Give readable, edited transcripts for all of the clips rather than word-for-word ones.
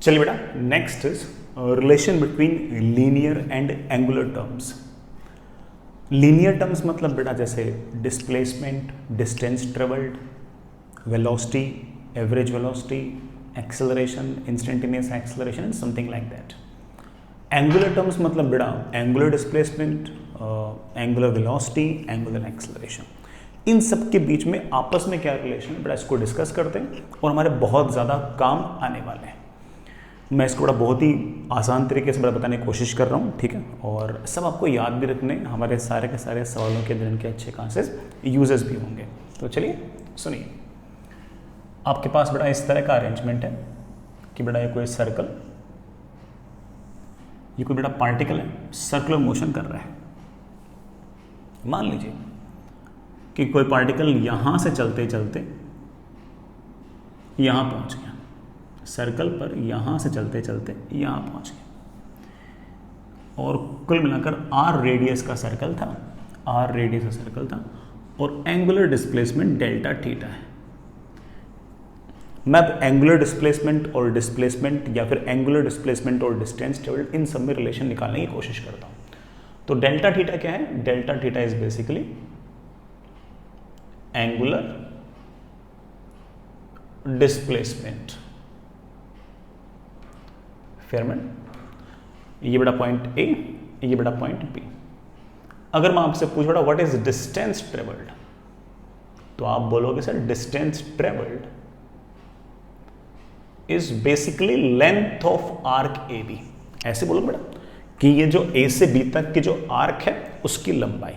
चलिए बेटा, next is relation between linear and angular terms. Linear terms मतलब बेटा जैसे displacement, distance travelled, velocity, average velocity, acceleration, instantaneous acceleration and something like that. Angular terms मतलब बेटा angular displacement, angular velocity, angular acceleration. इन सब के बीच में आपस में क्या रिलेशन है बेटा, इसको डिस्कस करते हैं और हमारे बहुत ज़्यादा काम आने वाले हैं। मैं इसको बड़ा बहुत ही आसान तरीके से बड़ा बताने की कोशिश कर रहा हूँ, ठीक है। और सब आपको याद भी रखने, हमारे सारे के सारे सवालों के अंदर इनके अच्छे खासे यूजेस भी होंगे। तो चलिए सुनिए, आपके पास बेटा इस तरह का अरेंजमेंट है कि बेटा ये कोई सर्कल, ये कोई बेटा पार्टिकल है, सर्कुलर मोशन कर रहा है। मान लीजिए कि कोई पार्टिकल यहां से चलते चलते यहां पहुंच गया, सर्कल पर यहां से चलते चलते यहां पहुंच गया, और कुल मिलाकर आर रेडियस का सर्कल था, आर रेडियस का सर्कल था, और एंगुलर डिस्प्लेसमेंट डेल्टा थीटा है। मैं अब एंगुलर डिस्प्लेसमेंट और डिस्प्लेसमेंट या फिर एंगुलर डिस्प्लेसमेंट और डिस्टेंस ट्रेवल्ड इन सब में रिलेशन निकालने की कोशिश करता हूं। तो डेल्टा थीटा क्या है? Delta theta is basically angular displacement. फेयरमैन, ये बड़ा पॉइंट ए, ये बड़ा पॉइंट बी। अगर मैं आपसे पूछ बड़ा व्हाट इज डिस्टेंस ट्रेवल्ड, तो आप बोलोगे sir distance travelled is basically length of arc A B. ऐसे बोलोगे बेटा कि ये जो ए से बी तक की जो आर्क है उसकी लंबाई,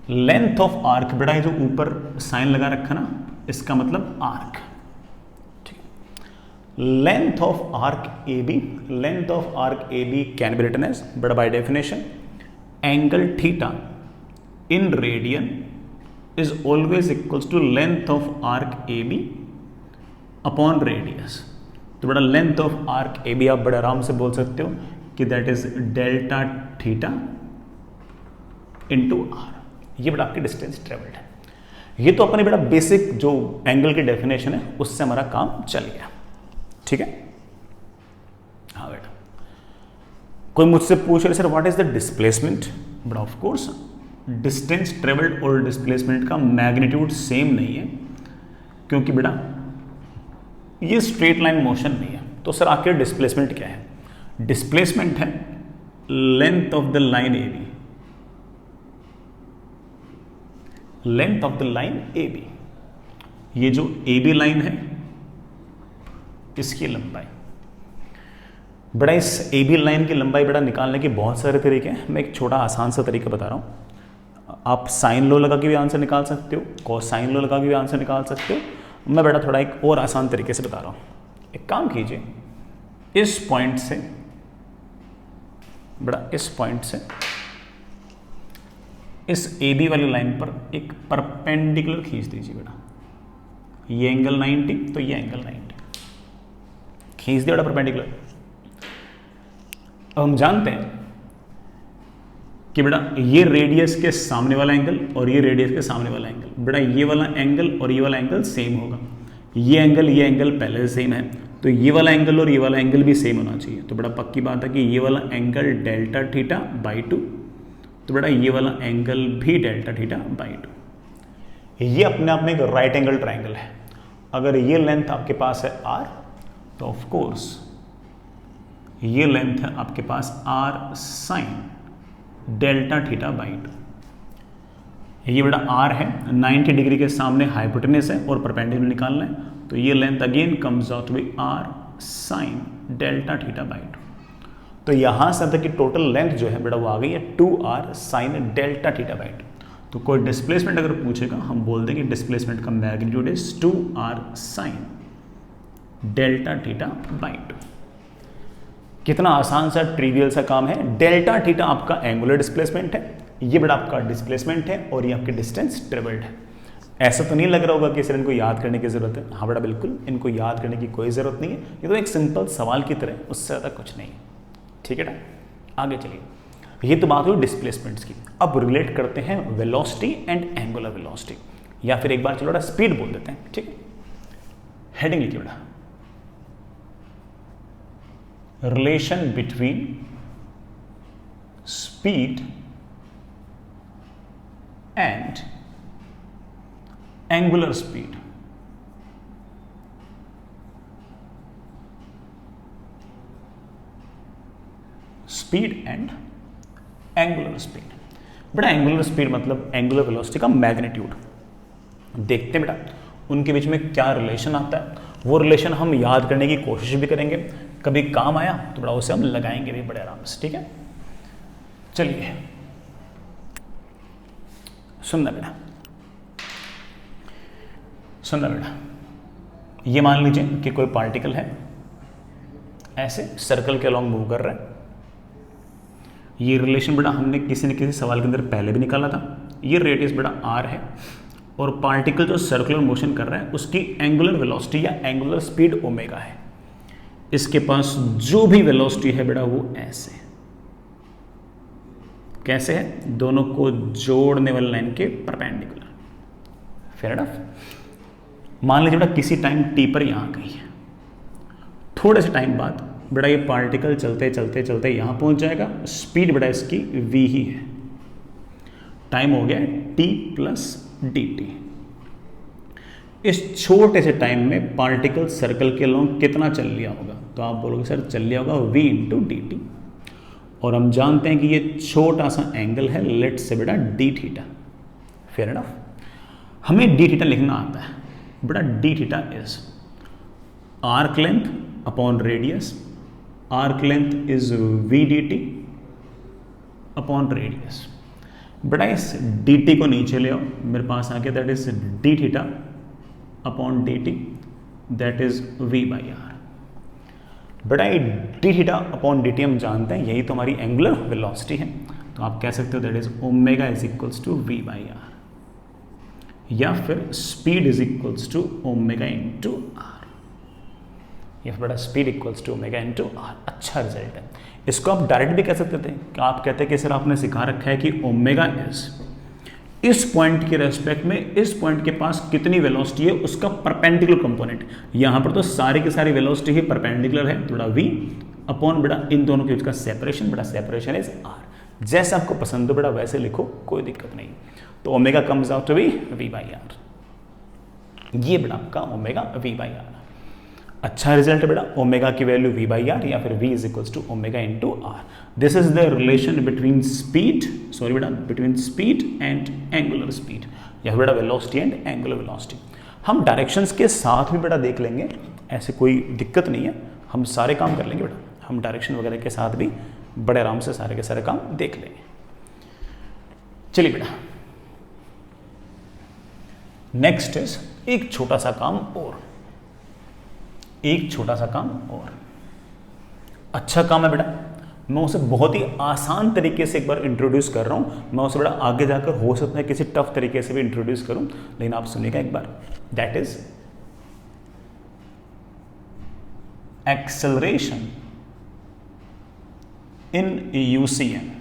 लेंथ ऑफ आर्क बेटा ये जो ऊपर साइन लगा रखा ना, इसका मतलब arc. Length of arc A B, length of arc A B can be written as but by definition angle theta in radian is always equals to length of arc A B upon radius. तो बड़ा length of arc A B आप बड़े आराम से बोल सकते हो कि that is delta theta into R. ये बड़ा आपकी डिस्टेंस ट्रेवल्ड है। ये तो अपने बड़ा बेसिक जो एंगल की डेफिनेशन है उससे हमारा काम चल गया, ठीक है। हाँ बेटा, कोई मुझसे पूछ रहे sir what is the displacement, but of course distance travelled और डिस्प्लेसमेंट का मैग्नीट्यूड सेम नहीं है, क्योंकि बेटा ये स्ट्रेट लाइन मोशन नहीं है। तो सर आखिर डिस्प्लेसमेंट क्या है? डिस्प्लेसमेंट है length of the line A B, length of the line A B. ये जो ए बी लाइन है इसकी लंबाई। बड़ा इस ए बी लाइन की लंबाई बेटा निकालने के बहुत सारे तरीके हैं। मैं एक छोटा आसान सा तरीका बता रहा हूं। आप साइन लो लगा के भी आंसर निकाल सकते हो, कोसाइन लो लगा के भी आंसर निकाल सकते हो। मैं बेटा थोड़ा एक और आसान तरीके से बता रहा हूं। एक काम कीजिए, इस पॉइंट से बेटा, इस पॉइंट से इस ए बी वाली लाइन पर एक परपेंडिकुलर खींच दीजिए बेटा। ये एंगल 90, तो ये एंगल 90 खींच दिया बेटा परपेंडिकुलर। अब हम जानते हैं कि बेटा ये रेडियस के सामने वाला एंगल और ये रेडियस के सामने वाला एंगल, बेटा ये वाला एंगल और ये वाला एंगल सेम होगा। ये एंगल पहले से सेम है, तो ये वाला एंगल और ये वाला एंगल भी सेम होना चाहिए। तो बेटा पक्की बात है कि ये वाला एंगल डेल्टा थीटा बाई 2, तो बेटा ये वाला एंगल भी डेल्टा थीटा बाई 2। ये अपने आप में एक राइट एंगल ट्राइंगल है। अगर ये लेंथ आपके पास है आर, तो ऑफ कोर्स ये लेंथ है आपके पास R sine delta theta by 2। ये बेटा आर है, 90 डिग्री के सामने हाइपोटेनस है और परपेंडिकुलर निकालना है, तो ये length again comes out to be R sine delta theta by 2। तो यहां से तक की टोटल लेंथ जो है बेटा वो आ गई है 2r sign delta theta by 2। तो कोई डिस्प्लेसमेंट अगर पूछेगा हम बोल देंगे डिस्प्लेसमेंट का magnitude is 2r sign delta theta by 2। कितना आसान सा ट्रिवियल सा काम है। डेल्टा थीटा आपका एंगुलर डिस्प्लेसमेंट है, ये बड़ा आपका डिस्प्लेसमेंट है, और ये आपके डिस्टेंस ट्रेवल्ड है। ऐसा तो नहीं लग रहा होगा कि सर इनको याद करने की जरूरत है। हाँ बेटा बिल्कुल, इनको याद करने की कोई जरूरत नहीं है। ये तो एक सिंपल सवाल की तरह, उससे ज़्यादा कुछ नहीं है, ठीक है ना। आगे चलिए, ये तो बात हुई डिस्प्लेसमेंट्स की। अब रिलेट करते हैं वेलोसिटी एंड एंगुलर वेलोसिटी, या फिर एक बार चलो बेटा स्पीड बोल देते हैं, ठीक है। हेडिंग लिखिए बेटा, relation between speed and angular speed. Speed and angular speed. बेटा एंगुलर स्पीड मतलब एंगुलर वेलोसिटी का मैग्नीट्यूड। देखते हैं बेटा उनके बीच में क्या रिलेशन आता है, वो रिलेशन हम याद करने की कोशिश भी करेंगे, कभी काम आया तो बड़ा उसे हम लगाएंगे भी बड़े आराम से। ठीक है, चलिए सुनना बेटा, सुनना बेटा। ये मान लीजिए कि कोई पार्टिकल है, ऐसे सर्कल के अलॉन्ग मूव कर रहा है। ये रिलेशन बेटा हमने किसी न किसी सवाल के अंदर पहले भी निकाला था। ये रेडियस बेटा r है और पार्टिकल जो सर्कुलर मोशन कर रहा है उसकी एंगुलर वेलोसिटी या एंगुलर स्पीड ओमेगा है। इसके पास जो भी वेलोसिटी है बेटा वो ऐसे कैसे है, दोनों को जोड़ने वाली लाइन के परपेंडिकुलर। Fair enough. मान लीजिए बेटा किसी टाइम t पर यहां गई है, थोड़े से टाइम बाद बेटा ये पार्टिकल चलते चलते चलते यहां पहुंच जाएगा। स्पीड बेटा इसकी v ही है, टाइम हो गया t प्लस dt। इस छोटे से टाइम में पार्टिकल सर्कल के अलॉन्ग कितना चल लिया होगा, तो आप बोलोगे सर चल लिया होगा v इंटू डी टी। और हम जानते हैं कि ये छोटा सा एंगल है, लेट से बेटा डी थीटा। Fair enough. हमें डी थीटा लिखना आता है बेटा। D theta is arc length upon radius. Arc length is V D T upon radius. बेटा इस डी टी को नीचे ले आओ, मेरे पास आ गया that is D theta upon D T, that is V by are. बेटा ये D theta upon D T हम जानते हैं यही तो हमारी एंगुलर वेलोसिटी है, तो आप कह सकते हो that is omega is equals to V by are, या फिर speed is equals to omega into are, या बेटा speed equals to omega into R. अच्छा रिजल्ट है। इसको आप डायरेक्ट भी कह सकते थे कि आप कहते हैं कि सर आपने सिखा रखा है कि ओमेगा इज इस पॉइंट के रेस्पेक्ट में इस पॉइंट के पास कितनी वेलोसिटी है उसका परपेंडिकुलर कंपोनेंट। यहां पर तो सारी की सारी वेलोसिटी ही परपेंडिकुलर है, थोड़ा v अपॉन बेटा इन दोनों के बीच का सेपरेशन, बेटा सेपरेशन इज r। जैसे आपको पसंद हो बेटा वैसे लिखो, कोई दिक्कत नहीं। तो omega comes out to be v by r. ये बेटा आपका ओमेगा v बाई आर। अच्छा रिजल्ट है बेटा। ओमेगा की वैल्यू v बाई आर या फिर v is equals to omega into R. This is the relation between speed, sorry बेटा between speed and angular speed, या बेटा वेलोसिटी एंड एंगुलर वेलोसिटी। हम डायरेक्शंस के साथ भी बेटा देख लेंगे, ऐसे कोई दिक्कत नहीं है, हम सारे काम कर लेंगे बेटा। हम डायरेक्शन वगैरह के साथ भी बड़े आराम से सारे के सारे काम देख लेंगे। चलिए बेटा नेक्स्ट इज एक छोटा सा काम और, एक छोटा सा काम और। अच्छा काम है बेटा, मैं उसे बहुत ही आसान तरीके से एक बार इंट्रोड्यूस कर रहा हूं। मैं उसे बेटा आगे जाकर हो सकता है किसी टफ तरीके से भी इंट्रोड्यूस करूं, लेकिन आप सुनिएगा एक बार। That is acceleration in UCM.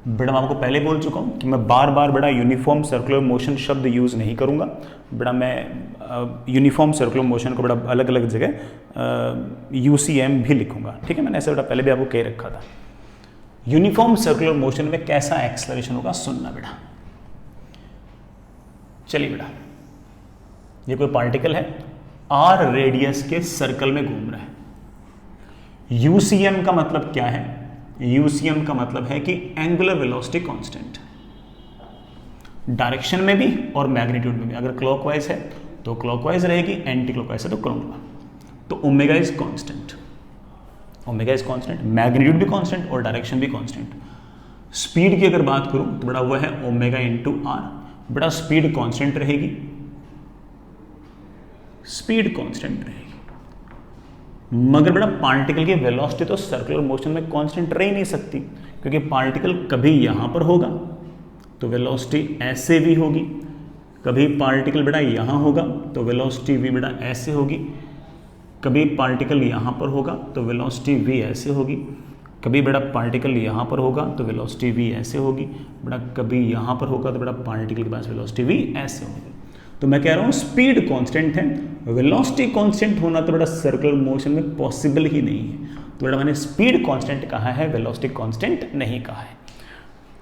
बेटा मैं आपको पहले बोल चुका हूं कि मैं बार बार बेटा यूनिफॉर्म सर्कुलर मोशन शब्द यूज नहीं करूंगा। बेटा मैं यूनिफॉर्म सर्कुलर मोशन को बेटा अलग अलग जगह यूसीएम भी लिखूंगा, ठीक है। मैंने ऐसे बेटा पहले भी आपको कह रखा था। यूनिफॉर्म सर्कुलर मोशन में कैसा एक्सेलरेशन होगा सुनना बेटा। चलिए बेटा ये कोई पार्टिकल है, आर रेडियस के सर्कल में घूम रहा है। यूसीएम का मतलब क्या है? यूसीएम का मतलब है कि एंगुलर वेलोसिटी कांस्टेंट, डायरेक्शन में भी और मैग्नीट्यूड में भी। अगर क्लॉकवाइज है तो क्लॉकवाइज रहेगी, एंटी क्लॉकवाइज है तो काउंटर। तो omega is constant, omega is constant, magnitude भी कांस्टेंट और डायरेक्शन भी कांस्टेंट। स्पीड की अगर बात करूं तो बड़ा हुआ है ओमेगा इंटू आर। बड़ा स्पीड कांस्टेंट रहेगी, स्पीड कांस्टेंट रहेगी, मगर बेटा पार्टिकल की वेलोसिटी तो सर्कुलर मोशन में कांस्टेंट रह ही नहीं सकती, क्योंकि पार्टिकल कभी यहां पर होगा तो वेलोसिटी ऐसे भी होगी, कभी पार्टिकल बेटा यहां होगा तो वेलोसिटी v बेटा ऐसे होगी, कभी पार्टिकल यहां पर होगा तो वेलोसिटी v ऐसे होगी, कभी बेटा पार्टिकल यहां पर होगा तो वेलोसिटी v ऐसे होगी, बेटा कभी यहां पर होगा तो बेटा पार्टिकल के पास वेलोसिटी v ऐसे होगी। तो मैं कह रहा हूं स्पीड कांस्टेंट है, वेलोसिटी कांस्टेंट होना तो बेटा सर्कुलर मोशन में पॉसिबल ही नहीं है। तो बेटा मैंने स्पीड कांस्टेंट कहा है, वेलोसिटी कांस्टेंट नहीं कहा है।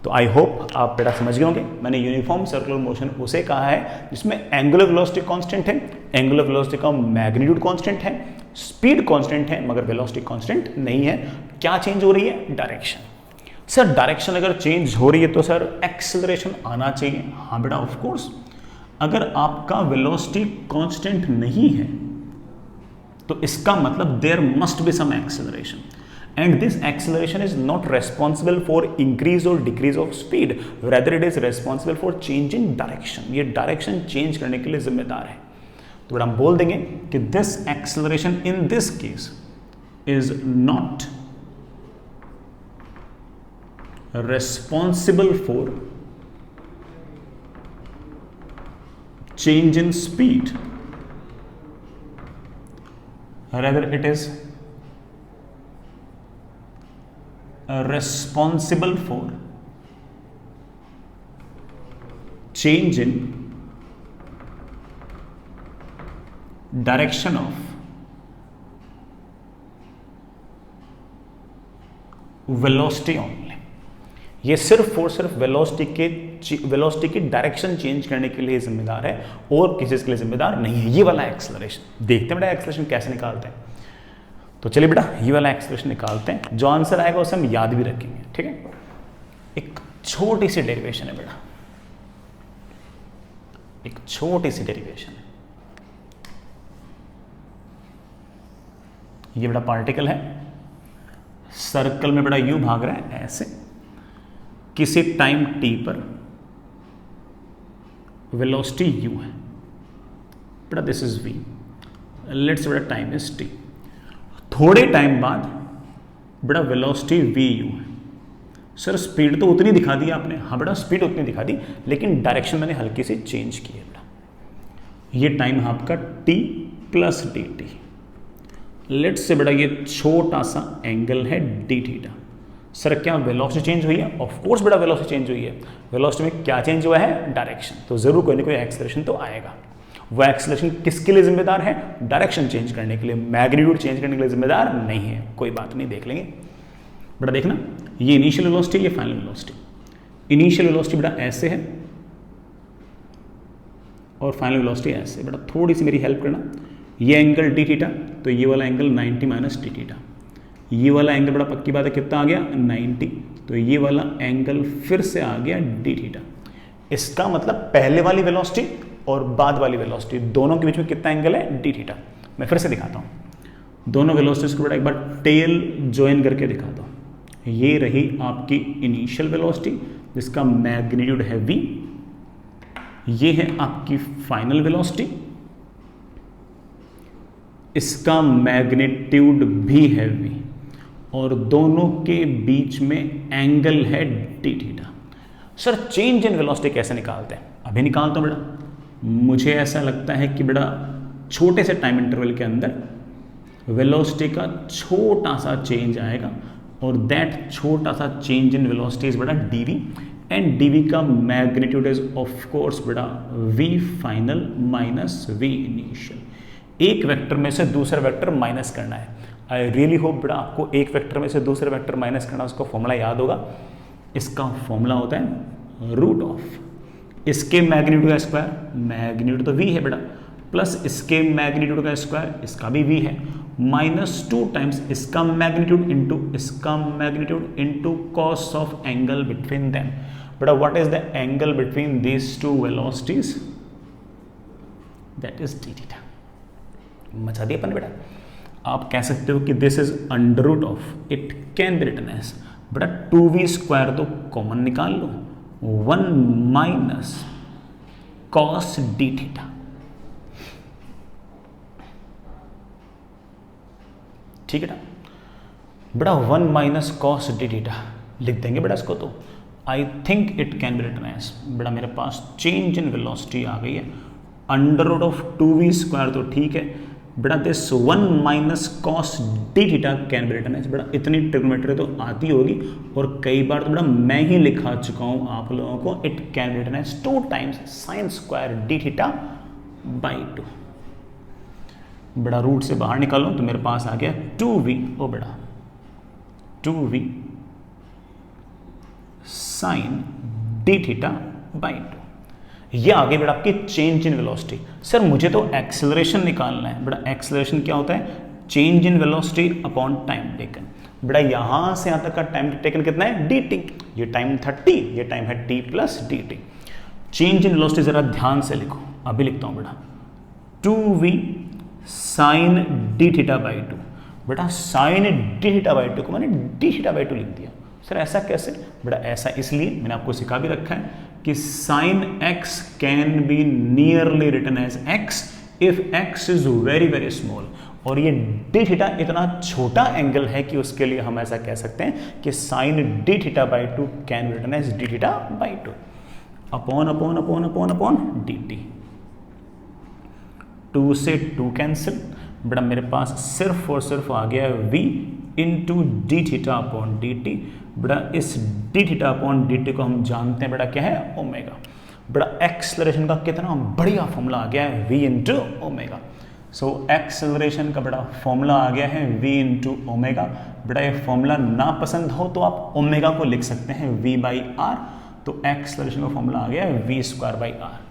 तो आई होप आप बेटा समझ गए होंगे। मैंने यूनिफॉर्म सर्कुलर मोशन उसे कहा है जिसमें एंगुलर वेलोसिटी कांस्टेंट है, एंगुलर वेलोसिटी का मैग्नीट्यूड कांस्टेंट है, स्पीड कांस्टेंट है मगर वेलोसिटी कांस्टेंट नहीं है। क्या चेंज हो रही है? डायरेक्शन। सर डायरेक्शन अगर चेंज हो रही है तो सर एक्सेलरेशन आना चाहिए। हाँ बेटा ऑफ कोर्स, अगर आपका वेलोसिटी कांस्टेंट नहीं है तो इसका मतलब there must be some acceleration, and this acceleration is not responsible for increase or decrease of speed, rather it is responsible for change in direction। ये डायरेक्शन चेंज करने के लिए जिम्मेदार है। तो बेटा हम बोल देंगे कि this acceleration in this case is not responsible for change in speed, rather it is responsible for change in direction of velocity only। ये सिर्फ और सिर्फ वेलोसिटी की डायरेक्शन चेंज करने के लिए जिम्मेदार है और किसी के लिए जिम्मेदार नहीं है। ये वाला एक्सेलरेशन देखते हैं बेटा, एक्सेलरेशन कैसे निकालते हैं। तो चलिए बेटा ये वाला एक्सप्रेशन निकालते हैं, जो आंसर आएगा उसे हम याद भी रखेंगे। ठीक है, एक छोटी सी डेरिवेशन है बेटा, एक छोटी सी डेरिवेशन है। ये बेटा पार्टिकल है, सर्कल में बेटा यू भाग रहा है ऐसे, किसी टाइम टी पर वेलोसिटी यू है बेटा, दिस इज वी, लेट्स बेटा टाइम इज टी। थोड़े टाइम बाद बेटा वेलोसिटी वी यू है। सर स्पीड तो उतनी दिखा दी आपने, हाँ बेटा स्पीड उतनी दिखा दी, लेकिन डायरेक्शन मैंने हल्की सी चेंज की है बेटा। ये टाइम आपका T plus D T, let's say बेटा ये छोटा सा एंगल है डी थीटा। सर क्या वेलोसिटी चेंज हुई है? ऑफ कोर्स बेटा वेलोसिटी चेंज हुई है। वेलोसिटी में क्या चेंज हुआ है? डायरेक्शन। तो जरूर कोई ना कोई एक्सेलरेशन तो आएगा। वो एक्सेलरेशन किसके लिए जिम्मेदार है? डायरेक्शन चेंज करने के लिए, मैग्नीट्यूड चेंज करने के लिए जिम्मेदार नहीं है। कोई बात नहीं, देख लेंगे बेटा। देखना ये इनिशियल वेलोसिटी, ये फाइनल वेलोसिटी। इनिशियल वेलोसिटी बेटा ऐसे है और फाइनल वेलोसिटी ऐसे। बेटा थोड़ी सी मेरी हेल्प करना, ये एंगल डी थीटा, तो ये वाला एंगल 90 माइनस डी थीटा। ये वाला एंगल बड़ा पक्की बात है कितना आ गया? 90। तो ये वाला एंगल फिर से आ गया डी थीटा। इसका मतलब पहले वाली वेलोसिटी और बाद वाली वेलोसिटी दोनों के बीच में कितना एंगल है? D theta. मैं फिर से दिखाता हूँ दोनों वेलोसिटीज को बेटा, एक बार टेल ज्वाइन करके दिखाता हूँ। ये रही आपकी इनिशियल वेलोसिटी जिसका मैग्नीट्यूड है v, ये है आपकी फाइनल वेलोसिटी, इसका मैग्नीट्यूड भी है v, और दोनों के बीच में एंगल है D theta. Sir change in velocity कैसे निकालते हैं? अभी निकालता हूं बेटा। मुझे ऐसा लगता है कि बेटा छोटे से टाइम इंटरवल के अंदर वेलोसिटी का छोटा सा चेंज आएगा, और दैट छोटा सा चेंज इन वेलोसिटी इज बेटा dv, एंड dv का मैग्नीट्यूड इज ऑफ कोर्स बेटा v final minus v initial. एक वेक्टर में से दूसरा वेक्टर माइनस करना है। आई रियली होप बेटा आपको एक वेक्टर में से दूसरे वेक्टर माइनस करना, उसका फॉर्मूला याद होगा। इसका फॉर्मूला होता है रूट ऑफ इसके मैग्नीट्यूड का स्क्वायर, मैग्नीट्यूड तो v है बेटा, प्लस इसके मैग्नीट्यूड का स्क्वायर, इसका भी v है, माइनस 2 टाइम्स इसका magnitude into cos of angle between them. बेटा what is the angle between these two velocities? That is D theta. मचा दिया अपन बेटा। आप कह सकते हो कि this is under root of, it can be written as बेटा 2v स्क्वायर, तो कॉमन निकाल लो, 1 माइनस कॉस डी थीटा। ठीक है ना बेटा, 1 माइनस कॉस डी थीटा लिख देंगे बेटा इसको। तो I think it can be written as बेटा, मेरे पास चेंज इन वेलोसिटी आ गई है under root of 2v square, तो ठीक है बेटा this 1 minus cos d theta can be written as. बेटा इतनी ट्रिग्नोमेट्री तो आती होगी, और कई बार तो बेटा मैं ही लिखा चुका हूं आप लोगों को, it can be written as 2 times sine square d theta by 2। बड़ा रूट से बाहर निकालो तो मेरे पास आ गया 2v, ओ बड़ा 2v sign d theta by 2। ये आगे बड़ा आपकी चेंज इन वेलोसिटी। सर मुझे तो एक्सेलरेशन निकालना है। बड़ा एक्सेलरेशन क्या होता है? Change in velocity upon time taken. बड़ा यहां से यहां तक का टाइम टेकन कितना है? dt। ये टाइम 30, ये टाइम है t plus dt। Change in velocity जरा ध्यान से लिखो, अभी लिखता हूं बेटा 2v sign d theta by 2। बेटा साइन डी थीटा बाई 2 को मैंने डी थीटा बाई 2 लिख दिया। सर ऐसा कैसे? बेटा ऐसा इसलिए, मैंने आपको सिखा भी रखा है कि sine x can be nearly written as x if x is very very small. और ये डी थीटा इतना छोटा एंगल है कि उसके लिए हम ऐसा कह सकते हैं कि sine d theta by 2 can written as d theta by 2 upon upon upon upon upon D t. 2 से 2 कैंसिल। बड़ा मेरे पास सिर्फ और सिर्फ आ गया v into d theta upon D T. बड़ा इस D theta upon D T को हम जानते हैं बड़ा क्या है? ओमेगा। बड़ा एक्सेलरेशन का कितना बढ़िया फॉर्मूला आ गया है v into omega. So acceleration का बड़ा फॉर्मूला आ गया है v इंटू ओमेगा। बड़ा ये फॉर्मूला ना पसंद हो तो आप ओमेगा को लिख सकते हैं v बाई आर। तो एक्सेलरेशन का फॉर्मूला आ गया है v स्क्वायर बाई आर।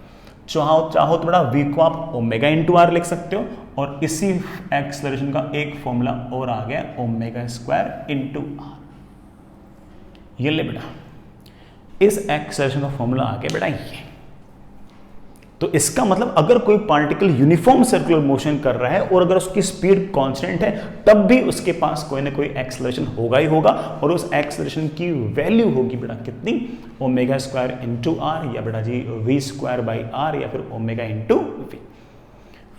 चाहो तो बड़ा v को आप ओमेगा इंटू आर लिख सकते हो, और इसी एक्सेलरेशन का एक फॉर्मूला और आ गया ओमेगा स्क्वायर इंटू आर। ये ले बेटा, इस एक्सेलरेशन का फॉर्मूला आ गया बेटा ये। तो इसका मतलब अगर कोई पार्टिकल यूनिफॉर्म सर्कुलर मोशन कर रहा है और अगर उसकी स्पीड कांस्टेंट है, तब भी उसके पास कोई ना कोई एक्सेलरेशन होगा ही होगा, और उस एक्सेलरेशन की वैल्यू होगी बेटा कितनी? ओमेगा स्क्वायर इंटू आर, या बेटा जी वी स्क्वायर बाई आर, या फिर ओमेगा इंटू वी,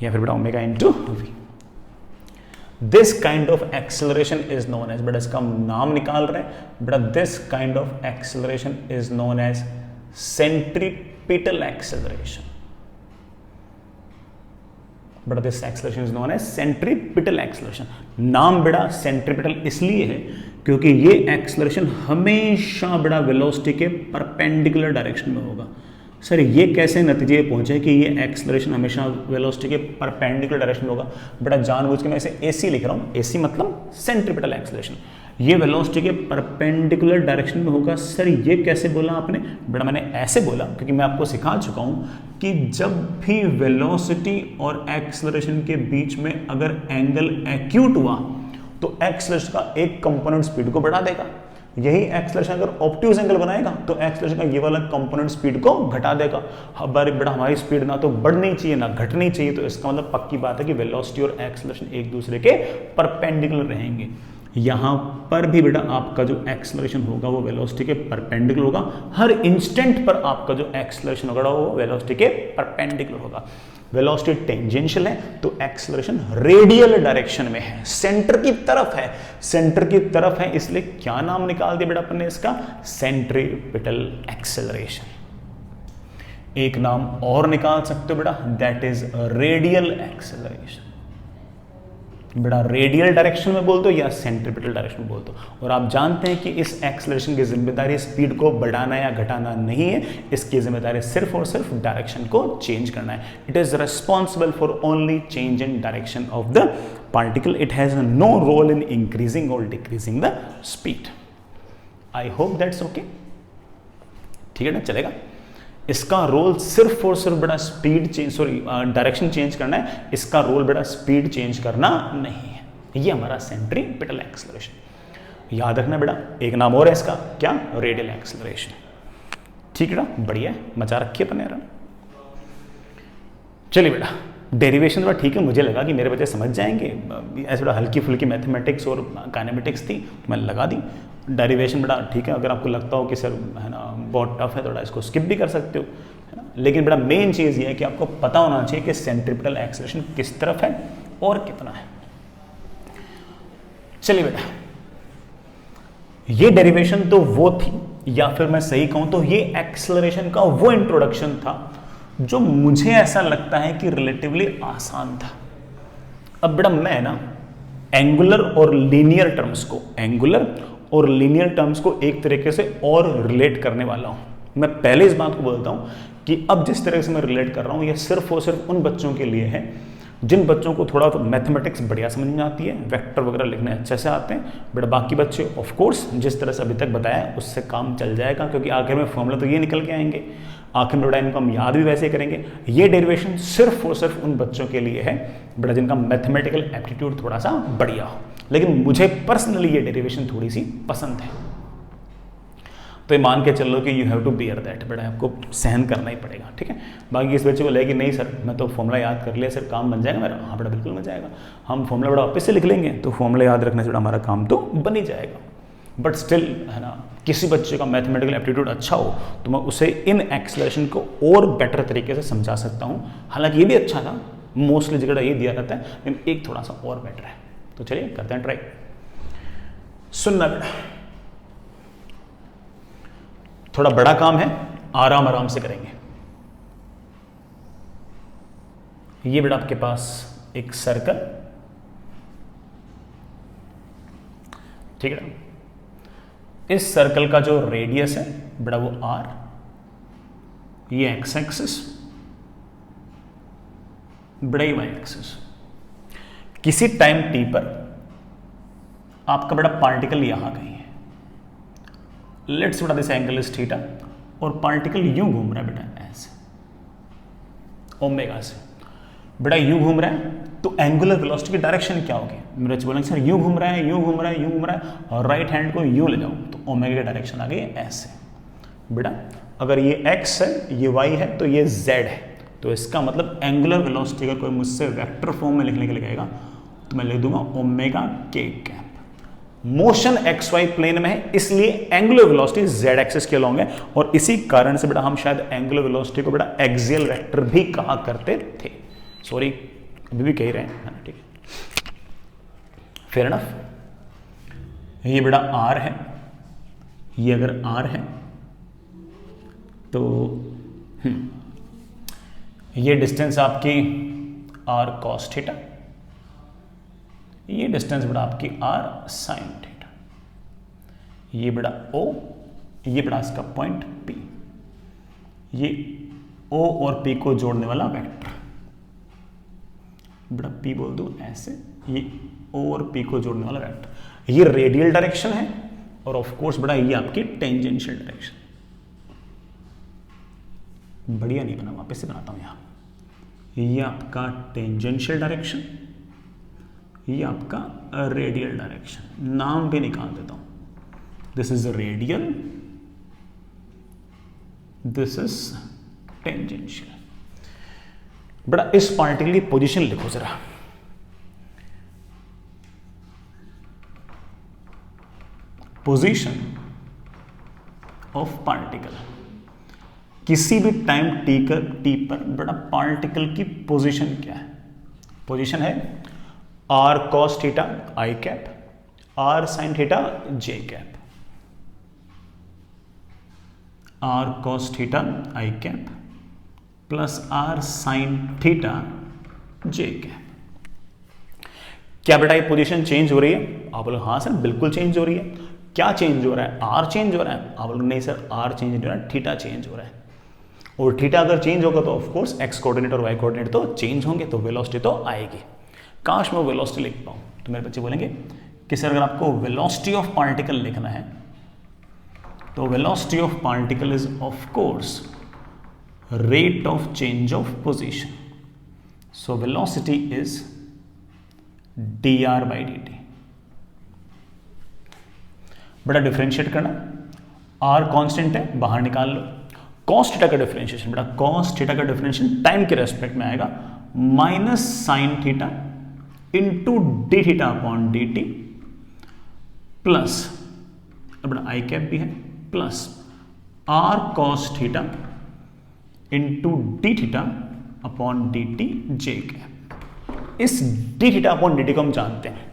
या फिर बेटा omega into v. This kind of acceleration is known as, बेटा इसका नाम निकाल रहे हैं बेटा, this kind of acceleration is known as centripetal acceleration. बड़ा this acceleration is known as centripetal acceleration. नाम बेटा सेंट्रीपिटल इसलिए है क्योंकि ये एक्सेलरेशन हमेशा बड़ा वेलोसिटी के परपेंडिकुलर डायरेक्शन में होगा। सर ये कैसे नतीजे पहुंचे कि ये एक्सेलरेशन हमेशा वेलोसिटी के परपेंडिकुलर डायरेक्शन में होगा? बेटा जानबूझ के मैं इसे AC लिख रहा हूँ। AC मतलब सेंट्रीपिटल एक्सेलरेशन। ये वेलोसिटी के परपेंडिकुलर डायरेक्शन में होगा। सर ये कैसे बोला आपने? बेटा मैंने ऐसे बोला क्योंकि मैं आपको सिखा चुका हूँ कि जब भी वेलोसिटी और एक्सेलरेशन के बीच में अगर एंगल एक्यूट हुआ तो एक्सेलरेशन का एक कंपोनेंट स्पीड को बढ़ा देगा। यही एक्सेलरेशन अगर ऑब्ट्यूज एंगल बनाएगा तो एक्सेलरेशन का ये वाला कंपोनेंट स्पीड को घटा देगा। हमारी बड़ा हमारी स्पीड ना तो बढ़नी चाहिए ना घटनी चाहिए, तो इसका मतलब पक्की बात है कि वेलोसिटी और एक्सेलरेशन एक दूसरे के परपेंडिकुलर रहेंगे। यहां पर भी बेटा आपका जो एक्सेलरेशन होगा वो वेलोसिटी के परपेंडिकुलर होगा। हर इंस्टेंट पर आपका जो एक्सेलरेशन होगा वो वेलोसिटी के परपेंडिकुलर होगा। वेलोसिटी टेंजेंशियल है तो एक्सेलरेशन रेडियल डायरेक्शन में है, सेंटर की तरफ है। सेंटर की तरफ है इसलिए क्या नाम निकाल दिया बेटा अपन ने इसका? Centripetal acceleration. एक नाम और निकाल सकते हो बेटा, दैट इज रेडियल एक्सेलरेशन। बेटा रेडियल डायरेक्शन में बोल दो या सेंट्रीपिटल डायरेक्शन में बोल दो। और आप जानते हैं कि इस एक्सेलरेशन की जिम्मेदारी स्पीड को बढ़ाना या घटाना नहीं है, इसकी जिम्मेदारी सिर्फ और सिर्फ डायरेक्शन को चेंज करना है। It is responsible for only change in direction of the particle. It has no role in increasing और decreasing the speed. I hope that's okay. ठीक है ना, चलेगा। इसका रोल सिर्फ और सिर्फ बड़ा speed change, sorry direction change करना है। इसका रोल बड़ा स्पीड चेंज करना नहीं है। ये हमारा सेंट्रीपिटल एक्सेलरेशन। याद रखना बेटा, एक नाम और है इसका, क्या? Radial acceleration. ठीक है ना, बढ़िया है, मजा रखिए अपने यार। चलिए बेटा, डेरिवेशन थोड़ा ठीक है, मुझे लगा कि मेरे बच्चे समझ जाएंगे। ऐसे बड़ा हल्की फुल्की मैथमेटिक्स और काइनेमेटिक्स थी तो मैंने लगा दी। डेरिवेशन बड़ा ठीक है, अगर आपको लगता हो कि सर है ना बहुत टफ है थोड़ा, इसको स्किप भी कर सकते हो, है ना। लेकिन बड़ा मेन चीज़ ये है कि आपको पता होना चाहिए कि सेंट्रीपिटल एक्सेलरेशन किस तरफ है और कितना है। चलिए बेटा, ये डेरिवेशन तो वो थी, या फिर मैं सही कहूं तो ये एक्सेलरेशन का वो इंट्रोडक्शन था जो मुझे ऐसा लगता है कि रिलेटिवली आसान था। अब बेटा मैं ना एंगुलर और लीनियर टर्म्स को एक तरीके से और रिलेट करने वाला हूं। मैं पहले इस बात को बोलता हूं कि अब जिस तरह से मैं रिलेट कर रहा हूँ ये सिर्फ और सिर्फ उन बच्चों के लिए है जिन बच्चों को थोड़ा तो मैथमेटिक्स बढ़िया समझ में आती है, वेक्टर वगैरह लिखने अच्छे से आते हैं। बट बाकी बच्चे ऑफ कोर्स जिस तरह से अभी तक बताया उससे काम चल जाएगा, क्योंकि आखिर में फॉर्मूला तो ये निकल के आएंगे, आखिर में बेटा इनको हम याद भी वैसे करेंगे। ये डेरिवेशन सिर्फ और सिर्फ उन बच्चों के लिए है बेटा जिनका मैथमेटिकल एप्टीट्यूड थोड़ा सा बढ़िया हो, लेकिन मुझे पर्सनली ये डेरिवेशन थोड़ी सी पसंद है। तो ये मान के चल लो कि you have to bear that, बेटा आपको सहन करना ही पड़ेगा, ठीक है। बाकी इस बच्चे को लगे कि नहीं सर मैं तो फॉर्मूला याद कर लिया, सर काम बन जाएगा मेरा, हाँ बेटा बिल्कुल बन जाएगा, हम फॉर्मूला बड़ा वापस से लिख लेंगे तो फॉर्मूला याद रखने से हमारा काम तो बन ही जाएगा। बट स्टिल है ना, किसी बच्चे का मैथमेटिकल एप्टीट्यूड अच्छा हो तो मैं उसे इन एक्सेलरेशन को और बेटर तरीके से समझा सकता हूँ। हालांकि ये भी अच्छा था, मोस्टली जगह ये दिया रहता है, लेकिन एक थोड़ा सा और बेटर है। तो चलिए करते हैं ट्राई। सुनना बेटा, थोड़ा बड़ा काम है, आराम आराम से करेंगे। ये बेटा आपके पास एक सर्कल, ठीक है। इस सर्कल का जो रेडियस है बेटा वो r, ये एक्स एक्सिस, बेटा ये वाई एक्सिस। किसी टाइम t पर आपका बेटा पार्टिकल यहां कहीं है, लेट्स बेटा दिस एंगल इज थीटा, और पार्टिकल यूं घूम रहा है बेटा ऐसे ओमेगा से। बेटा यूं घूम रहा है तो एंगुलर वेलोसिटी की डायरेक्शन क्या होगी? मेरे बच्चे बोलेंगे सर यूं घूम रहा है, यूं घूम रहा है, यूं घूम रहा है, और राइट हैंड को यूं ले जाओ तो ओमेगा की डायरेक्शन आ गई ऐसे। बेटा अगर ये x है, ये y है, तो ये z है, तो इसका मतलब एंगुलर वेलोसिटी अगर कोई मुझसे वेक्टर फॉर्म में लिखने के लिए कहेगा तो मैं लिख दूंगा omega k cap. Motion x y plane में है इसलिए एंगुलर वेलोसिटी z एक्सिस के अलॉन्ग है, और इसी कारण से बेटा हम शायद एंगुलर वेलोसिटी को बेटा एक्सियल वेक्टर भी कहा करते थे। सॉरी अभी भी कह रहे हैं, है ना, ठीक है, फेयर इनफ। ये बेटा r है, ये अगर r है तो ये डिस्टेंस आपकी r cos थीटा, ये डिस्टेंस बेटा आपकी r sin थीटा, ये बेटा O, ये बेटा इसका पॉइंट P, ये O और P को जोड़ने वाला वेक्टर, बेटा P बोल दो ऐसे, ये O और P को जोड़ने वाला वेक्टर, ये रेडियल डायरेक्शन है, और ऑफ कोर्स बेटा ये आपकी टेंजेंशियल डायरेक्शन। बढ़िया नहीं बना, वापस से बनाता हूं यहां, ये आपका टेंजेंशियल डायरेक्शन, ये आपका रेडियल डायरेक्शन, नाम भी निकाल देता हूं, this is radial, this is tangential. बेटा इस पार्टिकल की पोजीशन लिखो जरा, पोजीशन ऑफ पार्टिकल, किसी भी टाइम टी पर बेटा पार्टिकल की पोजीशन क्या है? पोजीशन है r cos theta i cap, r sin theta j cap, r cos theta i cap plus r sin theta j cap. क्या बेटा ये पोजीशन चेंज हो रही है? आप बोलो हाँ सर बिल्कुल चेंज हो रही है। क्या चेंज हो रहा है? r चेंज हो रहा है। आप बोलो नहीं सर r चेंज नहीं हो रहा है, थीटा चेंज हो रहा है, और थीटा अगर चेंज होगा तो ऑफ कोर्स x कोऑर्डिनेट और y कोऑर्डिनेट तो चेंज होंगे, तो वेलोसिटी तो आएगी। काश मैं वेलोसिटी लिख पाऊं, तो मेरे बच्चे बोलेंगे कि सर अगर आपको वेलोसिटी ऑफ पार्टिकल लिखना है तो velocity of particle is of course rate of change of position, so velocity is dr by dt। बेटा डिफरेंशिएट करना, r कांस्टेंट है बाहर निकाल लो, cos थीटा का डिफरेंशिएशन, बेटा cos थीटा का डिफरेंशिएशन टाइम के रेस्पेक्ट में आएगा minus sine theta into d theta upon D t plus बेटा आई कैप भी है plus r cos theta into d theta upon D t j cap. इस D theta upon D T को हम जानते हैं,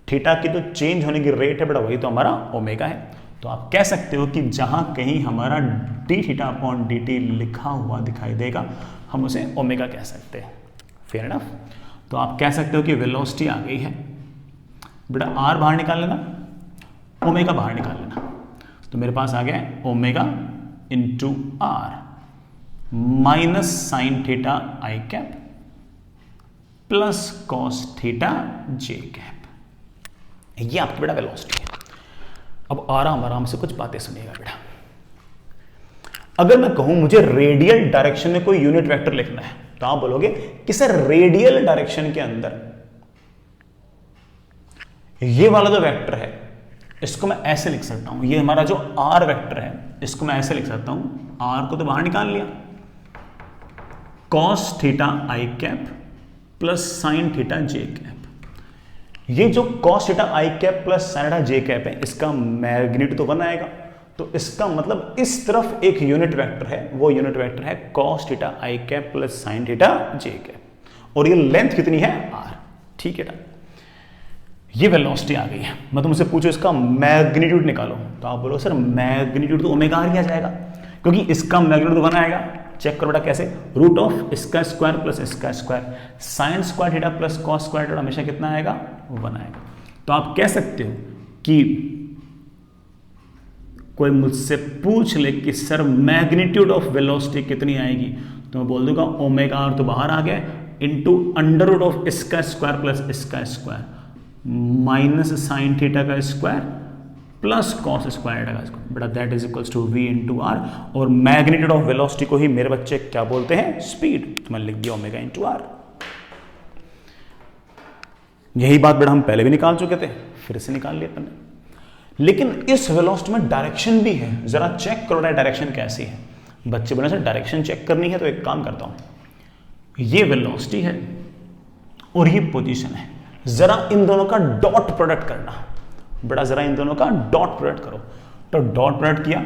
थीटा की तो चेंज होने की रेट है बेटा वही तो हमारा ओमेगा है, तो आप कह सकते हो कि जहां कहीं हमारा D theta upon D T लिखा हुआ दिखाई देगा हम उसे ओमेगा कह सकते हैं। Fair enough. तो आप कह सकते हो कि वेलोसिटी आ गई है, बेटा आर बाहर निकाल लेना, ओमेगा बाहर निकाल लेना, तो मेरे पास आ गया omega into r, minus sine theta i cap plus cos theta j cap. ये आपकी बेटा वेलोसिटी है। अब आराम आराम से कुछ बातें सुनिएगा बेटा। अगर मैं कहूं मुझे रेडियल डायरेक्शन में कोई यूनिट वेक्टर लिखना है, तो आप बोलोगे कि सर रेडियल डायरेक्शन के अंदर ये वाला जो वेक्टर है इसको मैं ऐसे लिख सकता हूं, ये हमारा जो आर वेक्टर है इसको मैं ऐसे लिख सकता हूं, आर को तो बाहर निकाल लिया, cos theta i cap plus sign theta j cap. ये जो cos theta i cap plus sign theta j cap है इसका मैग्नीट्यूड तो 1 आएगा, तो इसका मतलब इस तरफ एक यूनिट वेक्टर है, वो यूनिट वेक्टर है cos theta i cap plus sign theta j cap, और ये लेंथ कितनी है आर। ठीक है, ये वेलोसिटी आ गई है। मैं तुमसे पूछूं इसका मैग्नीट्यूड निकालो, तो आप बोलो सर मैग्नीट्यूड तो ओमेगा आर ही आ जाएगा, क्योंकि इसका मैग्नीट्यूड 1 आएगा। चेक करो बेटा कैसे, रूट ऑफ इसका स्क्वायर प्लस इसका square, sine square theta plus cos square theta हमेशा कितना आएगा 1 आएगा। तो आप कह सकते हो कि कोई मुझसे पूछ ले कि सर मैग्नीट्यूड ऑफ वेलोसिटी कितनी आएगी, तो मैं बोल दूंगा ओमेगा आर तो बाहर आ गया इंटू अंडर रूट ऑफ इसका स्क्वायर प्लस इसका स्क्वायर माइनस साइन थीटा का square plus cos square theta का स्क्वायर, बेटा that is equals to v into r. और मैग्नीट्यूड ऑफ वेलोसिटी को ही मेरे बच्चे क्या बोलते हैं, स्पीड। तो मैंने लिख दिया ओमेगा इंटू आर। यही बात बेटा हम पहले भी निकाल चुके थे, फिर से निकाल लिया हमने। लेकिन इस वेलोसिटी में डायरेक्शन भी है, जरा चेक करो डायरेक्शन कैसी है। बच्चे बोले सर डायरेक्शन चेक करनी है, तो एक काम करता हूं, ये वेलोसिटी है और ये पोजीशन है, जरा इन दोनों का डॉट प्रोडक्ट करना। बेटा जरा इन दोनों का डॉट प्रोडक्ट करो। तो डॉट प्रोडक्ट किया